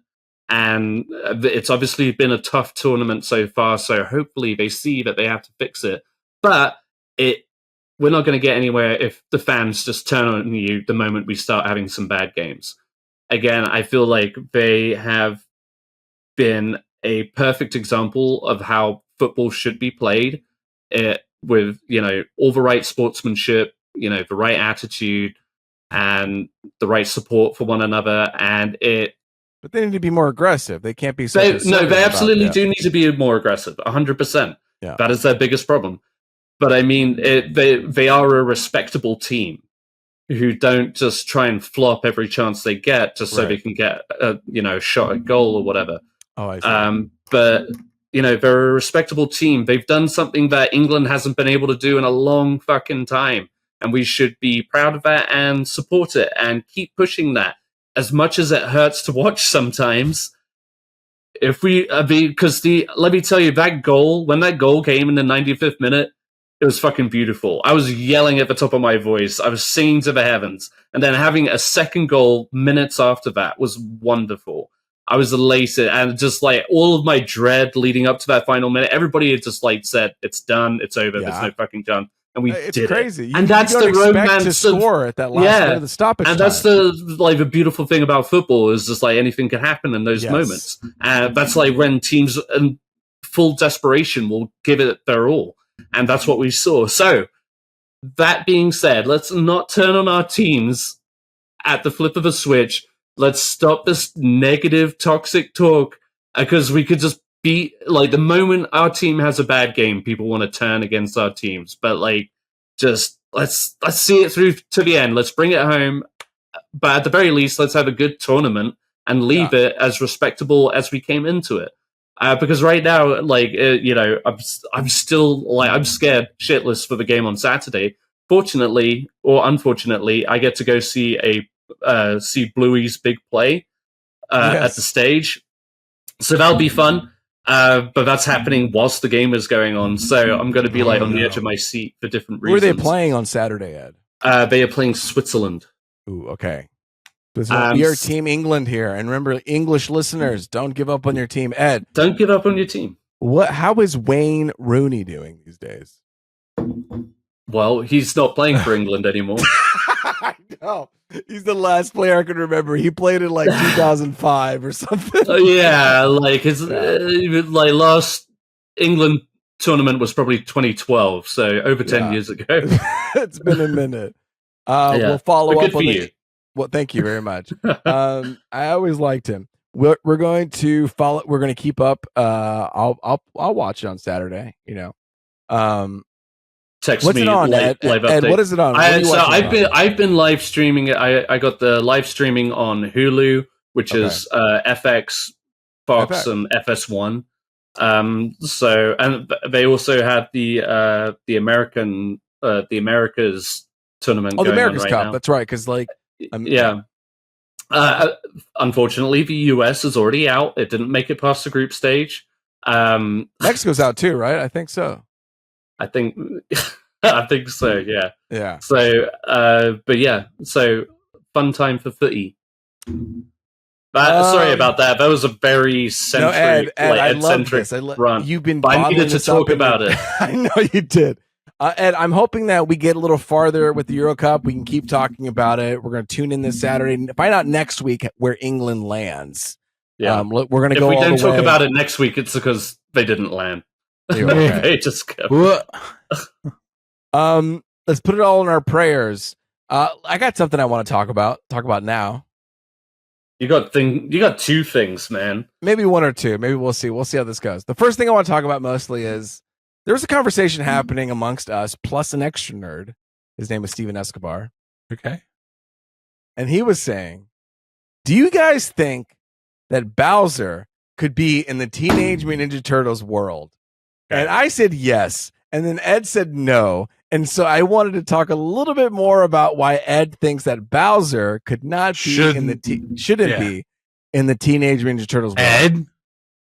And it's obviously been a tough tournament so far, so hopefully they see that they have to fix it. But we're not going to get anywhere if the fans just turn on you the moment we start having some bad games. Again, I feel like they have been a perfect example of how football should be played, with all the right sportsmanship, the right attitude, and the right support for one another. But they need to be more aggressive. They can't be they absolutely do need to be more aggressive, 100%. Yeah. That is their biggest problem. But I mean, they are a respectable team who don't just try and flop every chance they get just so they can get a shot at goal or whatever. Oh, I see. But they're a respectable team. They've done something that England hasn't been able to do in a long fucking time, and we should be proud of that and support it and keep pushing that. As much as it hurts to watch sometimes, let me tell you, when that goal came in the 95th minute, It was fucking beautiful. I was yelling at the top of my voice. I was singing to the heavens. And then having a second goal minutes after that was wonderful. I was elated, and just like all of my dread leading up to that final minute, everybody had just like said, "It's done, it's over, there's no fucking done," and we it's did crazy. it. And that's the romance to score at that last minute of the stoppage and time. that's the beautiful thing about football is just like anything can happen in those moments. And that's like when teams in full desperation will give it their all, and that's what we saw. So that being said, let's not turn on our teams at the flip of a switch. Let's stop this negative, toxic talk, because we could just be like, the moment our team has a bad game, people want to turn against our teams. But like, just let's see it through to the end. Let's bring it home. But at the very least, let's have a good tournament and leave it as respectable as we came into it. Because right now, like, I'm still like, I'm scared shitless for the game on Saturday. Fortunately or unfortunately, I get to go see see Bluey's big play at the stage, so that'll be fun. But that's happening whilst the game is going on, so I'm going to be like on the edge of my seat for different reasons. Who are they playing on Saturday, Ed? They are playing Switzerland. Ooh, okay. We are Team England here, and remember, English listeners, don't give up on your team. Ed, don't give up on your team. How is Wayne Rooney doing these days? Well, he's not playing for England anymore. I know. He's the last player I can remember. He played in like 2005 or something. Like his like last England tournament was probably 2012, so over 10 years ago. It's been a minute. We'll follow up on you. Well, thank you very much. I always liked him. We're going to follow. We're going to keep up. I'll watch it on Saturday. Text What's me it on, live Ed? update. What is it on? I've been live streaming it. I got the live streaming on Hulu, which is FX, Fox, and FS1. So, and they also had the Americas tournament. The America's Cup. Now. That's right. Because unfortunately, the US is already out. It didn't make it past the group stage. Mexico's out too, right? I think so. I think so. Yeah. Yeah. So, but yeah. So, fun time for footy. Sorry about that. That was a very centric, eccentric run. You've been. I needed to talk about it. I know you did. Ed, I'm hoping that we get a little farther with the Euro Cup. We can keep talking about it. We're going to tune in this Saturday and find out next week where England lands. Yeah, we're going to go. If we don't talk way. about it next week, it's because they didn't land. Okay. They just go. Let's put it all in our prayers. I got something I want to talk about now. You got two things, man. Maybe one or two. Maybe we'll see. We'll see how this goes. The first thing I want to talk about mostly is there was a conversation happening amongst us, plus an extra nerd. His name is Steven Escobar. Okay. And he was saying, do you guys think that Bowser could be in the Teenage Mutant Ninja Turtles world? Okay. And I said yes. And then Ed said no. And so I wanted to talk a little bit more about why Ed thinks that Bowser could not be shouldn't be in the Teenage Mutant Ninja Turtles world. Ed?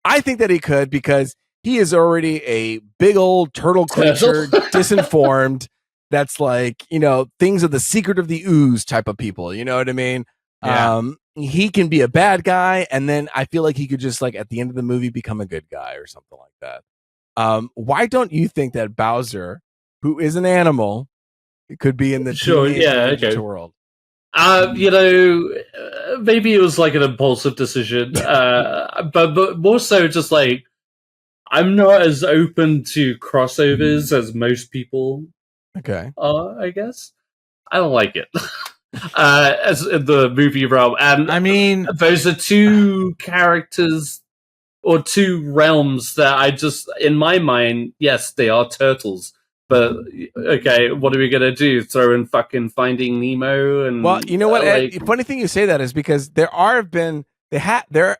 I think that he could because he is already a big old turtle creature, disinformed. That's like, things of the secret of the ooze type of people. You know what I mean? Yeah. He can be a bad guy. And then I feel like he could just at the end of the movie become a good guy or something like that. Why don't you think that Bowser, who is an animal, could be in the world? Maybe it was like an impulsive decision, but more so just like I'm not as open to crossovers as most people. Okay, I guess I don't like it as in the movie realm, and I mean those are two characters. Or two realms that I just, in my mind, yes, they are turtles. But, okay, what are we going to do? Throw in fucking Finding Nemo? And well, you know what, Ed? Funny thing you say that is because there have been Ninja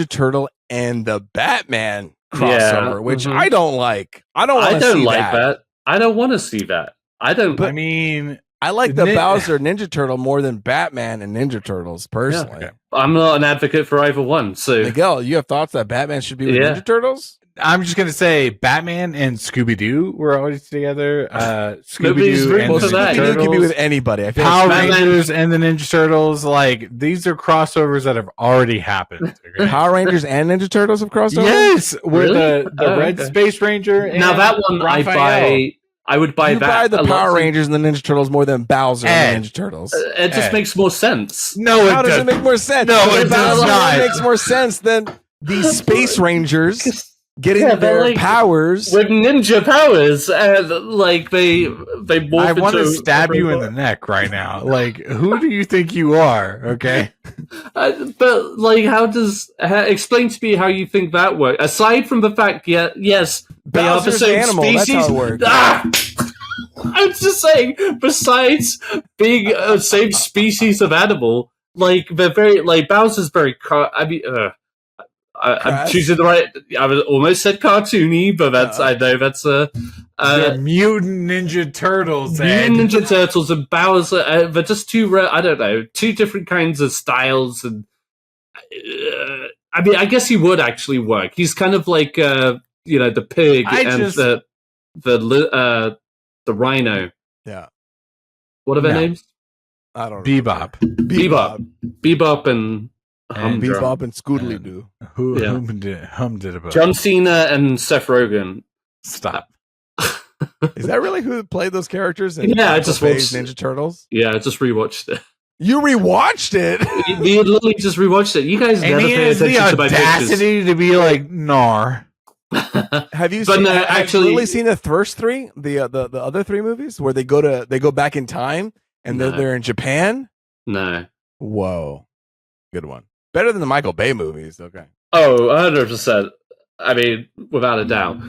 Turtle and the Batman crossover, which I don't like. I don't like that. I don't want to see that. I like the Bowser Ninja Turtle more than Batman and Ninja Turtles, personally. Yeah. I'm not an advocate for either one. So, Miguel, you have thoughts that Batman should be with Ninja Turtles? I'm just gonna say Batman and Scooby Doo were always together. Scooby Doo and the Ninja Turtles can be with anybody. I feel Power Rangers and the Ninja Turtles, like these are crossovers that have already happened. Okay? Power Rangers and Ninja Turtles have crossed over. Yes, with the Red Space Ranger. And now that one Raphael. I would buy you that. Buy the Power Rangers and the Ninja Turtles more than Bowser and the Ninja Turtles. It just makes more sense. No, how does it make more sense? No, it does not. It makes more sense than these Space Rangers getting their powers with ninja powers, and like they morph. I want to stab you in the neck right now. Like, who do you think you are? Okay, but like, explain to me how you think that works? Aside from the fact, yes, they are the same animal. species. That's how it works. I'm just saying. Besides being same species of animal, like they're very like Bowser's very. I'm choosing the right. I almost said cartoony, but I know that's Mutant Ninja Turtles. Mutant Ninja Turtles and Bowser. They're just two different kinds of styles. And I mean, I guess he would actually work. He's kind of like the pig the rhino. Yeah. What are their names? I don't know. Bebop and Bebop and Scoodly Doo. Hum did about John Cena and Seth Rogen. Stop. Is that really who played those characters? I just watched Ninja Turtles. Yeah, I just rewatched it. You rewatched it? We literally just rewatched it. You guys never pay attention to my pictures. Audacity to be like, "Nar." Have you really seen the first three, the other three movies where they go back in time and they're in Japan? No. Whoa, good one. Better than the Michael Bay movies. Okay. Oh, 100%. I mean, without a doubt.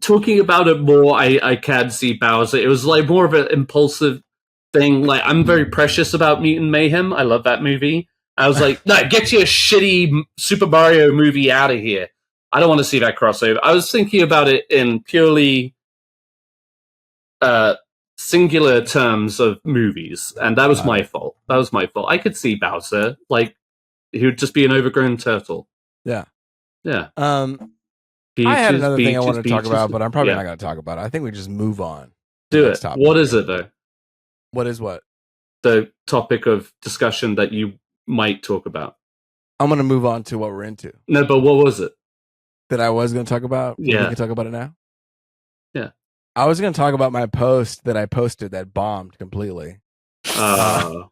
Talking about it more, I can see Bowser. It was like more of an impulsive thing. Like, I'm very precious about Mutant Mayhem. I love that movie. I was like, no, get your shitty Super Mario movie out of here. I don't want to see that crossover. I was thinking about it in purely singular terms of movies, and that was my fault. I could see Bowser, like, he would just be an overgrown turtle. Yeah. Peaches, I had another thing I wanted to talk about, but I'm probably not going to talk about it. I think we just move on. Do it. What is it, though? What is what? The topic of discussion that you might talk about. I'm going to move on to what we're into. No, but what was it? That I was going to talk about? Yeah. We can talk about it now? Yeah. I was going to talk about my post that I posted that bombed completely. The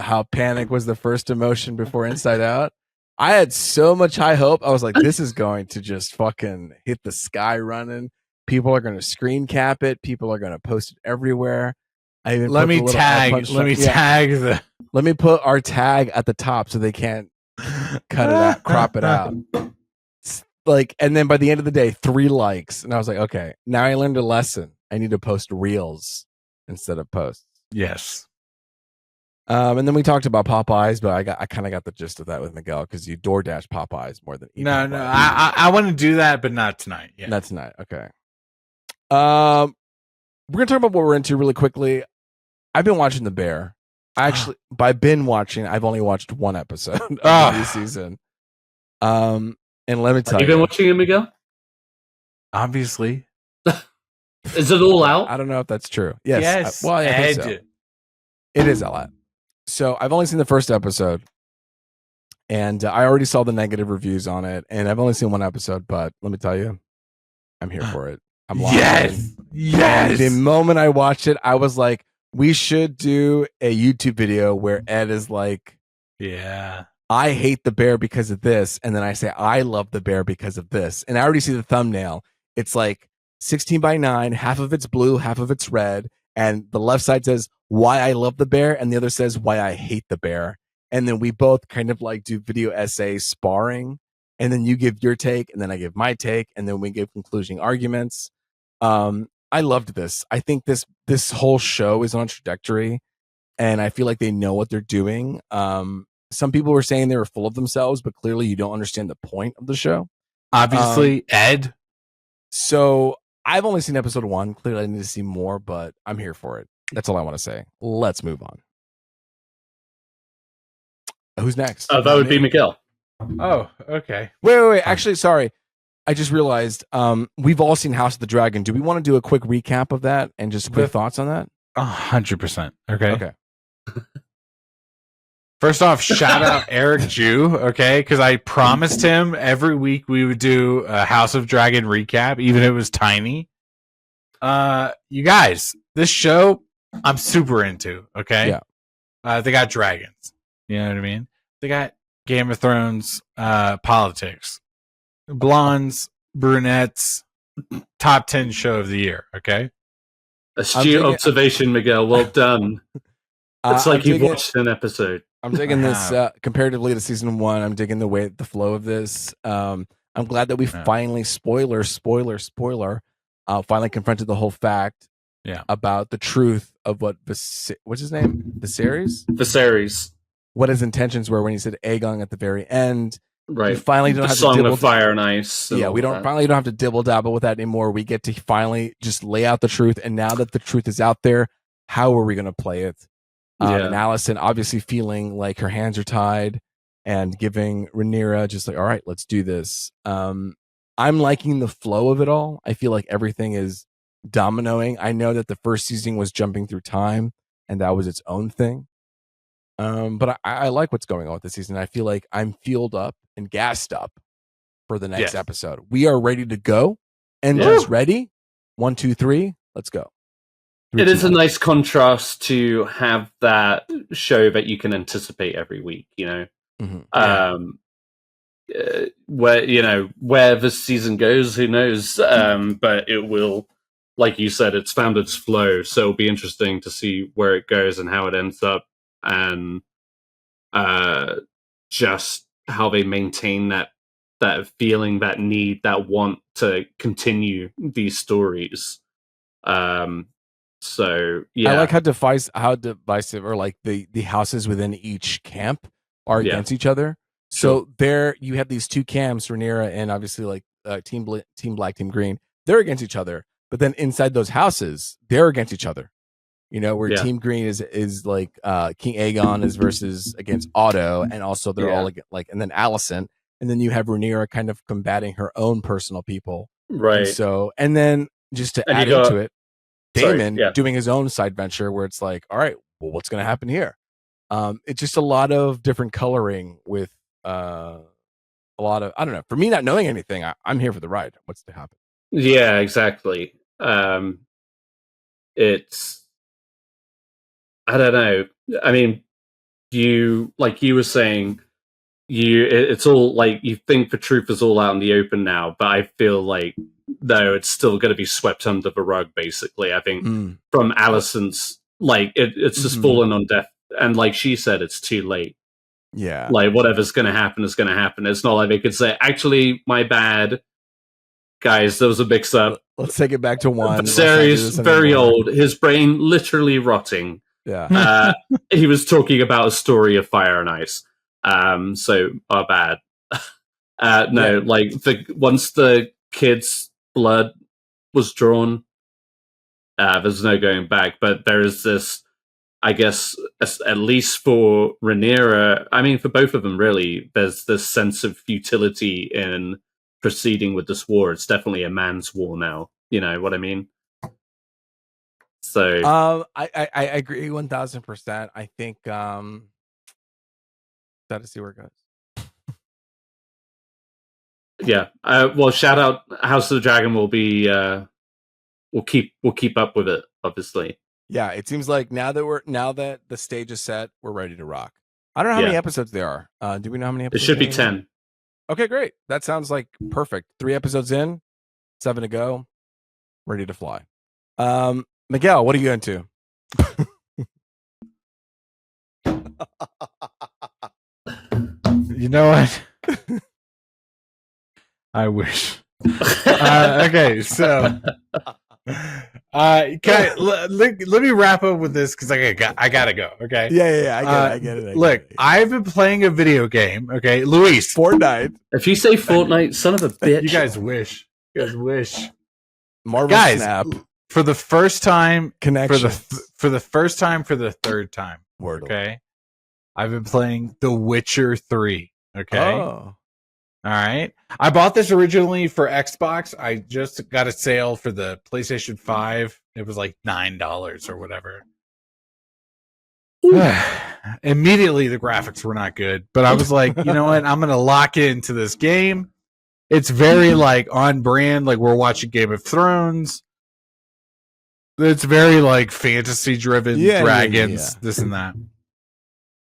how panic was the first emotion before Inside Out. I had so much high hope. I was like, this is going to just fucking hit the sky running. People are going to screen cap it. People are going to post it everywhere. I even let me put our tag at the top so they can't cut it out, crop it out. Like, and then by the end of the day, 3 likes, and I was like, okay, now I learned a lesson. I need to post reels instead of posts. Yes. And then we talked about Popeyes, but I kind of got the gist of that with Miguel because you DoorDash Popeyes more than no. I want to do that, but not tonight. Yeah, not tonight. Okay. We're gonna talk about what we're into really quickly. I've been watching The Bear. By been watching, I've only watched 1 episode of this season. And let me tell you, have you been watching it, Miguel? Obviously. Is it all out? I don't know if that's true. Yes. I think so. It is all out. So I've only seen the first episode, and I already saw the negative reviews on it, and I've only seen 1 episode. But let me tell you, I'm here for it. I'm locked in. Yes. The moment I watched it, I was like, we should do a YouTube video where Ed is like, yeah, I hate the bear because of this. And then I say, I love the bear because of this. And I already see the thumbnail. It's like 16:9, half of it's blue, half of it's red. And the left side says, why I love the bear. And the other says, why I hate the bear. And then we both kind of like do video essays sparring. And then you give your take, and then I give my take. And then we give concluding arguments. I loved this. I think this whole show is on a trajectory, and I feel like they know what they're doing. Some people were saying they were full of themselves, but clearly you don't understand the point of the show. Obviously, Ed. So I've only seen episode 1. Clearly I need to see more, but I'm here for it. That's all I want to say. Let's move on. Who's next? That would be Miguel. Oh, okay. Wait. Actually, sorry. I just realized we've all seen House of the Dragon. Do we want to do a quick recap of that and just quick thoughts on that? 100%. Okay. Okay. First off, shout out Eric Jew, okay? Because I promised him every week we would do a House of Dragon recap, even if it was tiny. You guys, this show I'm super into, okay? Yeah. They got dragons. You know what I mean? They got Game of Thrones politics. Blondes, brunettes, top 10 show of the year, okay? Astute observation, Miguel. Well done. It's like you've watched an episode. I'm digging this comparatively to season 1. I'm digging the flow of this. I'm glad that we finally, spoiler, finally confronted the whole fact about the truth of what what's his name? Viserys. What his intentions were when he said Aegon at the very end. Right. We finally don't have Song to of Fire and Ice. Yeah, we don't have to dibble dabble with that anymore. We get to finally just lay out the truth. And now that the truth is out there, how are we going to play it? And Alicent obviously feeling like her hands are tied and giving Rhaenyra just like, all right, let's do this. I'm liking the flow of it all. I feel like everything is dominoing. I know that the first season was jumping through time and that was its own thing. But I like what's going on with this season. I feel like I'm fueled up and gassed up for the next episode. We are ready to go. Engine's ready. 1, 2, 3. Let's go. It is a nice contrast to have that show that you can anticipate every week, you know. Where this season goes, who knows? But it will, like you said, it's found its flow, so it'll be interesting to see where it goes and how it ends up, and just how they maintain that feeling, that need, that want to continue these stories. So yeah, I like how divisive or like the houses within each camp are against each other. So there you have these two camps, Rhaenyra and obviously like Team Black, Team Green. They're against each other, but then inside those houses, they're against each other. You know, where Team Green is like King Aegon is versus against Otto, and also they're all like, and then Alicent, and then you have Rhaenyra kind of combating her own personal people, right? And then just to add into it, Daemon doing his own side venture where it's like, all right, well, what's going to happen here? It's just a lot of different coloring with a lot of, I don't know. For me, not knowing anything, I'm here for the ride. What's to happen? Yeah, exactly. It's, I don't know. I mean, like you were saying, it's all like you think the truth is all out in the open now, but I feel like no, it's still going to be swept under the rug. Basically, I think from Alicent's, like it's just fallen on death, and like she said, it's too late. Yeah, like whatever's going to happen is going to happen. It's not like they could say, "Actually, my bad, guys, there was a mix-up. Let's take it back to one." Viserys, very old, his brain literally rotting. Yeah, he was talking about a story of fire and ice. So our bad. No, like once the kid's blood was drawn, there's no going back. But there is this, I guess, at least for Rhaenyra, I mean, for both of them, really, there's this sense of futility in proceeding with this war. It's definitely a man's war now. You know what I mean? So, I agree 1000%. I think, got to see where it goes. Yeah. Well, shout out House of the Dragon will be we'll keep up with it, obviously. Yeah, it seems like now that the stage is set, we're ready to rock. I don't know how many episodes there are. Do we know how many episodes? It should be 10. Okay, great. That sounds like perfect. 3 episodes in, 7 to go, ready to fly. Miguel, what are you into? You know what? I wish. Okay, so let me wrap up with this because I gotta go. Okay. Yeah. I get it. Look, I've been playing a video game. Okay, Luis, Fortnite. If you say Fortnite, son of a bitch, you guys wish. Marvel guys, Snap. For the first time, for the first time, for the third time. Wordle. Okay, I've been playing The Witcher 3. Okay. Oh. All right. I bought this originally for Xbox. I just got a sale for the PlayStation 5. It was like $9 or whatever. Immediately, the graphics were not good. But I was like, you know what? I'm going to lock into this game. It's very like on brand. Like we're watching Game of Thrones. It's very like fantasy driven, dragons, this and that.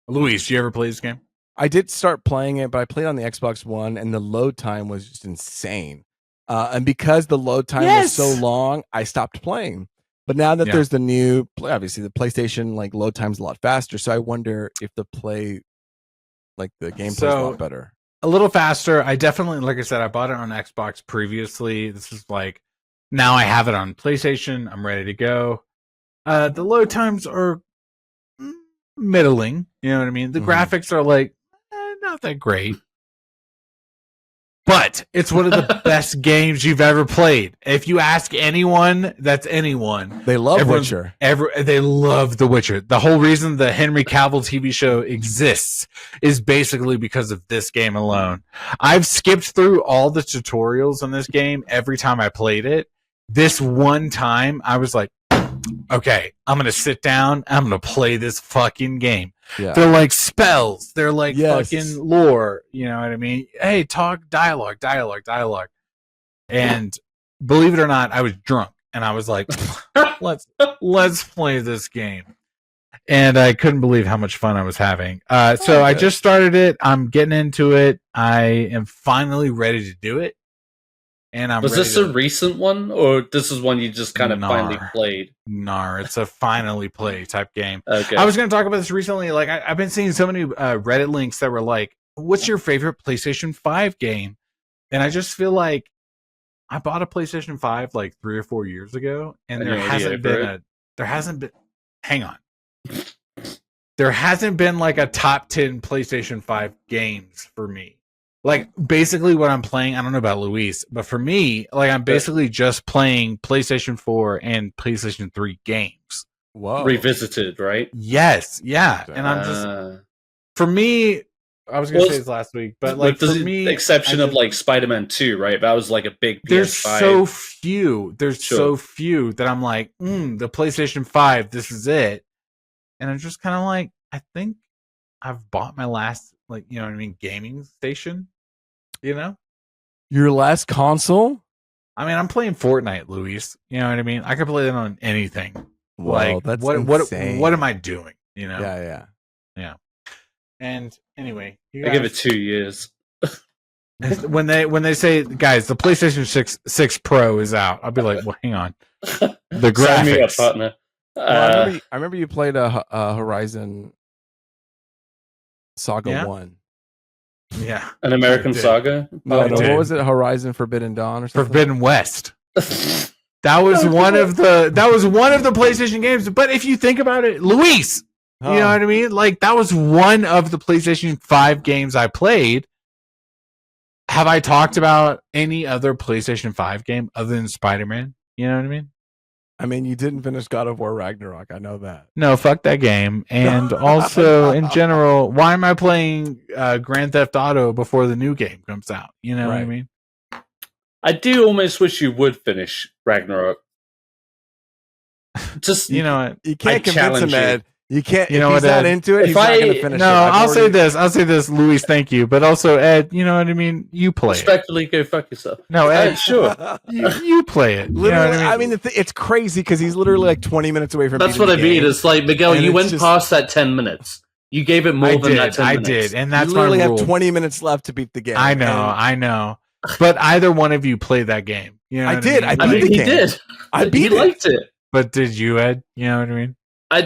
Luis, you ever play this game? I did start playing it, but I played on the Xbox One, and the load time was just insane. And because the load time was so long, I stopped playing. But now that there's the new, obviously the PlayStation like load time's a lot faster. So I wonder if the gameplay's a lot better. A little faster. I definitely, like I said, I bought it on Xbox previously. This is like, now I have it on PlayStation. I'm ready to go. The load times are middling. You know what I mean? The graphics are like, not that great. But it's one of the best games you've ever played. If you ask anyone, that's anyone. They love Witcher. They love The Witcher. The whole reason the Henry Cavill TV show exists is basically because of this game alone. I've skipped through all the tutorials on this game every time I played it. This one time, I was like, okay, I'm going to sit down. I'm going to play this fucking game. Yeah. They're like spells. They're like fucking lore. You know what I mean? Hey, talk, dialogue. And believe it or not, I was drunk. And I was like, let's play this game. And I couldn't believe how much fun I was having. So I just started it. I'm getting into it. I am finally ready to do it. And was this a recent one, or this is one you just kind of finally played? It's a finally play type game. Okay. I was going to talk about this recently. Like I've been seeing so many Reddit links that were like, "What's your favorite PlayStation 5 game?" And I just feel like I bought a PlayStation 5 like 3 or 4 years ago, and there hasn't been. Hang on. There hasn't been like a top 10 PlayStation 5 games for me. Like, basically what I'm playing, I don't know about Luis, but for me, like, I'm basically just playing PlayStation 4 and PlayStation 3 games. Whoa. Revisited, right? Yes, yeah. And I'm just, for me, I was going to say this last week, but like, for me... The exception of like Spider-Man 2, right? That was like a big PS5. There's so few that I'm like, the PlayStation 5, this is it. And I'm just kind of like, I think I've bought my last, like, you know what I mean, gaming station. You know, your last console. I mean, I'm playing Fortnite, Luis. You know what I mean? I could play that on anything. Whoa, like, that's insane. What am I doing? You know? Yeah. And anyway, I give it 2 years. when they say, guys, the PlayStation 6 Pro is out, I'll be like, well, hang on. The graphics. Sign me up, partner. I remember you played a Horizon Saga 1. Yeah, an American Saga. No, what was it? Horizon Forbidden Dawn or something? Forbidden West. That was one of the PlayStation games. But if you think about it, Luis, you know what I mean? Like, that was one of the PlayStation 5 games I played. Have I talked about any other PlayStation 5 game other than Spider-Man? You know what I mean? I mean, you didn't finish God of War Ragnarok. I know that. No, fuck that game. And also, in general, why am I playing Grand Theft Auto before the new game comes out? You know what I mean? I do almost wish you would finish Ragnarok. Just, you know what? You can't convince him, Ed. You can't. You know what? He's not into it. He's not going to finish it. I'll say this, Luis. Thank you, but also Ed. You know what I mean. You play. Respectfully, go fuck yourself. No, Ed. Sure. You play it. Literally, you know I mean, it's crazy because he's literally like 20 minutes away from. That's what I mean. It's like, Miguel, you went past that 10 minutes. You gave it more than that 10 minutes. I did, and that's you literally my rule. have 20 minutes left to beat the game. I know. But either one of you played that game. You know I did. I mean, he did. He liked it. But did you, Ed? You know what I mean?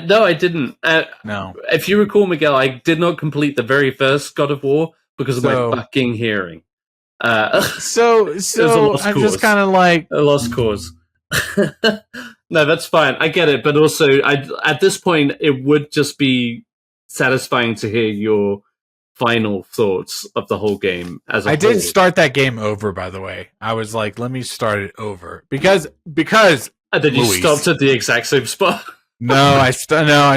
No, I didn't. No. If you recall, Miguel, I did not complete the very first God of War because of my fucking hearing. So I'm just kind of like a lost cause. No, that's fine. I get it, but also, at this point, it would just be satisfying to hear your final thoughts of the whole game. I did start that game over, by the way. I was like, let me start it over because. And then you stopped at the exact same spot. No, I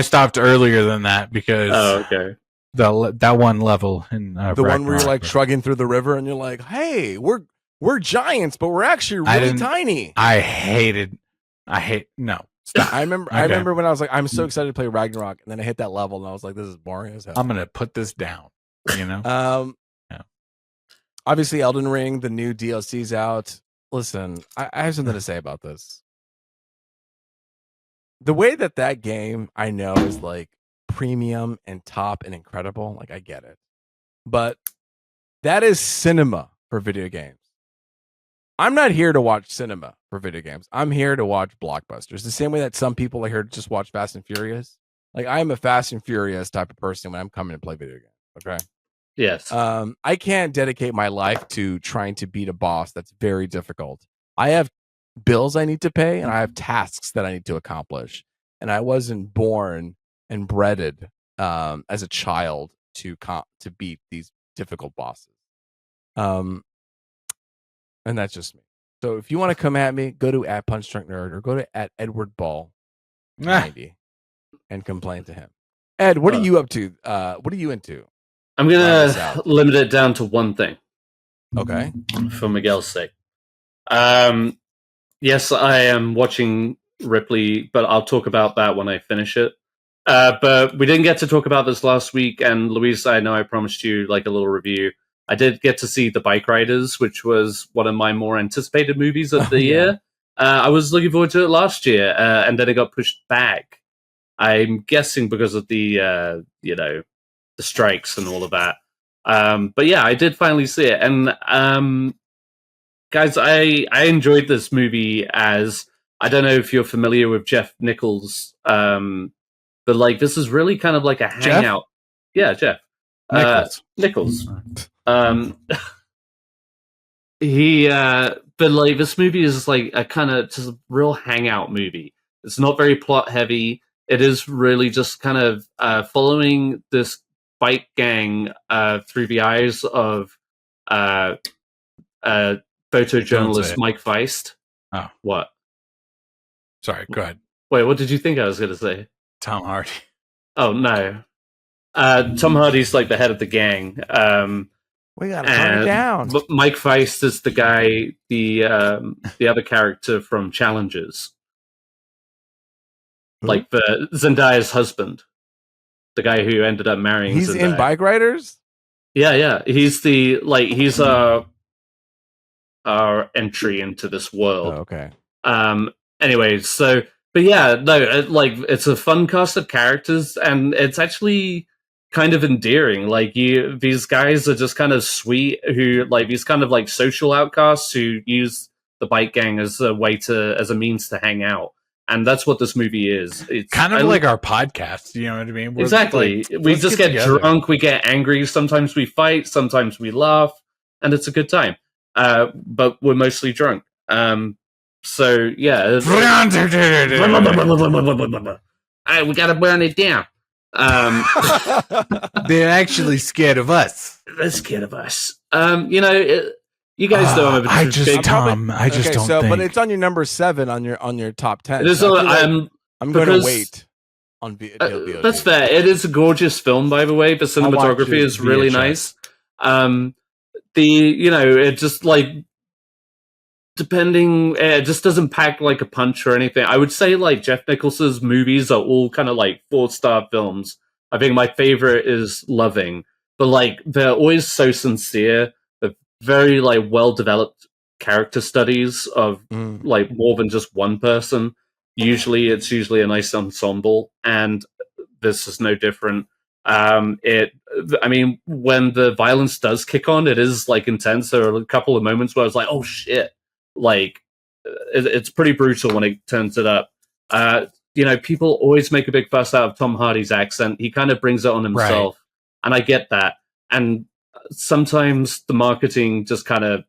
stopped earlier than that because. Oh, okay. that one level in the one where you're like shrugging through the river and you're like, hey, we're giants, but we're actually really tiny. I no. Stop. I remember when I was like, I'm so excited to play Ragnarok, and then I hit that level and I was like, this is boring as hell. I'm gonna put this down. Yeah. Obviously Elden Ring, the new DLC's out. Listen, I have something to say about this. The way that game I know is like premium and top and incredible, like I get it. But that is cinema for video games. I'm not here to watch cinema for video games. I'm here to watch blockbusters. The same way that some people are here to just watch Fast and Furious. Like I am a Fast and Furious type of person when I'm coming to play video games. Okay. Yes. I can't dedicate my life to trying to beat a boss. That's very difficult. I have bills I need to pay, and I have tasks that I need to accomplish. And I wasn't born and breaded as a child to beat these difficult bosses. And that's just me. So if you want to come at me, go to @PunchDrunkNerd or go to @EdwardBall90 and complain to him. Ed, what are you up to? What are you into? I'm gonna limit it down to one thing. Okay. For Miguel's sake. Yes, I am watching Ripley, but I'll talk about that when I finish it. But we didn't get to talk about this last week, and Luis, I know I promised you like a little review. I did get to see the Bikeriders, which was one of my more anticipated movies of the year. I was looking forward to it last year, and then it got pushed back. I'm guessing because of the the strikes and all of that. But yeah, I did finally see it, and guys, I enjoyed this movie. As I don't know if you're familiar with Jeff Nichols, but like this is really kind of like a hangout. Yeah, Jeff Nichols. But like this movie is like a kind of just a real hangout movie. It's not very plot heavy. It is really just kind of following this bike gang through the eyes of photojournalist Mike Feist. Oh, what? Sorry, go ahead. Wait, what did you think I was going to say? Tom Hardy. Oh no, Tom Hardy's like the head of the gang. We gotta turn it down. Mike Feist is the guy, the other character from Challengers, like the Zendaya's husband, the guy who ended up marrying. He's Zendaya. in Bikeriders. Yeah. He's he's our entry into this world. Oh, okay. Anyway, so but yeah, no, it's a fun cast of characters, and it's actually kind of endearing. Like these guys are just kind of sweet, who like these kind of like social outcasts who use the bike gang as a means to hang out. And that's what this movie is. It's kind of like our podcast, you know what I mean? Exactly. We just get drunk, we get angry, sometimes we fight, sometimes we laugh, and it's a good time. But we're mostly drunk. So yeah. Alright, we gotta burn it down. They're actually scared of us. They're scared of us. You guys know I'm I just don't think. But it's on your number 7 on your top 10. It is. So I'm going to wait on VOD. That's fair. It is a gorgeous film, by the way. The cinematography is really nice. It just like depending, it just doesn't pack like a punch or anything. I would say like Jeff Nichols's movies are all kind of like 4-star films. I think my favorite is Loving, but like they're always so sincere. Very like well developed character studies of like more than just one person. It's usually a nice ensemble, and this is no different. When the violence does kick on, it is like intense. There are a couple of moments where I was like, oh shit, like it's pretty brutal when it turns it up. People always make a big fuss out of Tom Hardy's accent. He kind of brings it on himself, right. And I get that. And sometimes the marketing just kind of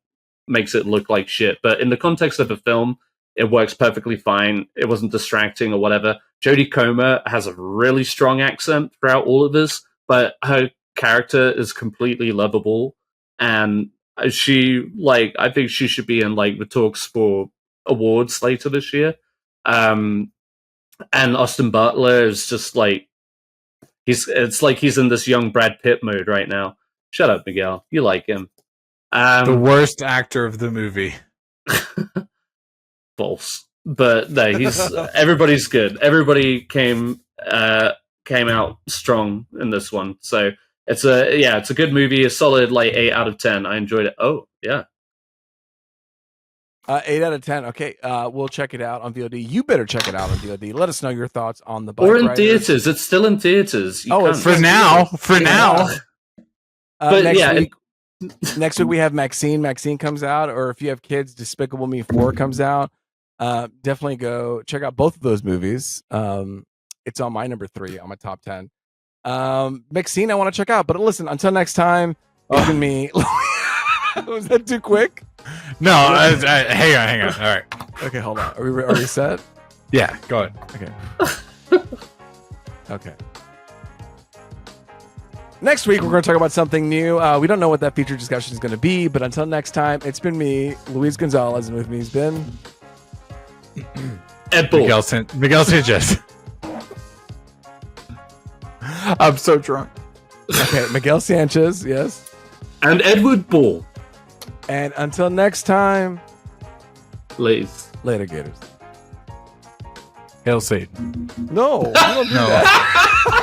makes it look like shit. But in the context of the film, it works perfectly fine. It wasn't distracting or whatever. Jodie Comer has a really strong accent throughout all of this, but her character is completely lovable. And I think she should be in like the talks for awards later this year. And Austin Butler is just like, It's like he's in this young Brad Pitt mode right now. Shut up, Miguel. You like him. The worst actor of the movie. False. But no, everybody's good. Everybody came out strong in this one. So it's a good movie, a solid 8 out of 10. I enjoyed it. Oh, yeah. 8 out of 10. Okay, we'll check it out on VOD. You better check it out on VOD. Let us know your thoughts on the Or in theaters. It's still in theaters. It's for now. But next week we have Maxine. Maxine comes out, or if you have kids, Despicable Me 4 comes out. Definitely go check out both of those movies. It's on my number 3 on my top 10. Maxine, I want to check out. But listen, until next time, it's been me. Was that too quick? No, hang on. All right. Okay, hold on. Are we set? Yeah, go ahead. Okay. Next week, we're going to talk about something new. We don't know what that feature discussion is going to be, but until next time, it's been me, Luis Gonzalez, and with me has been... Ed Bull. Miguel Sanchez. I'm so drunk. Okay, Miguel Sanchez, yes. And Edward Bull. And until next time... Later, Gators. Hail Satan. No, you don't do that.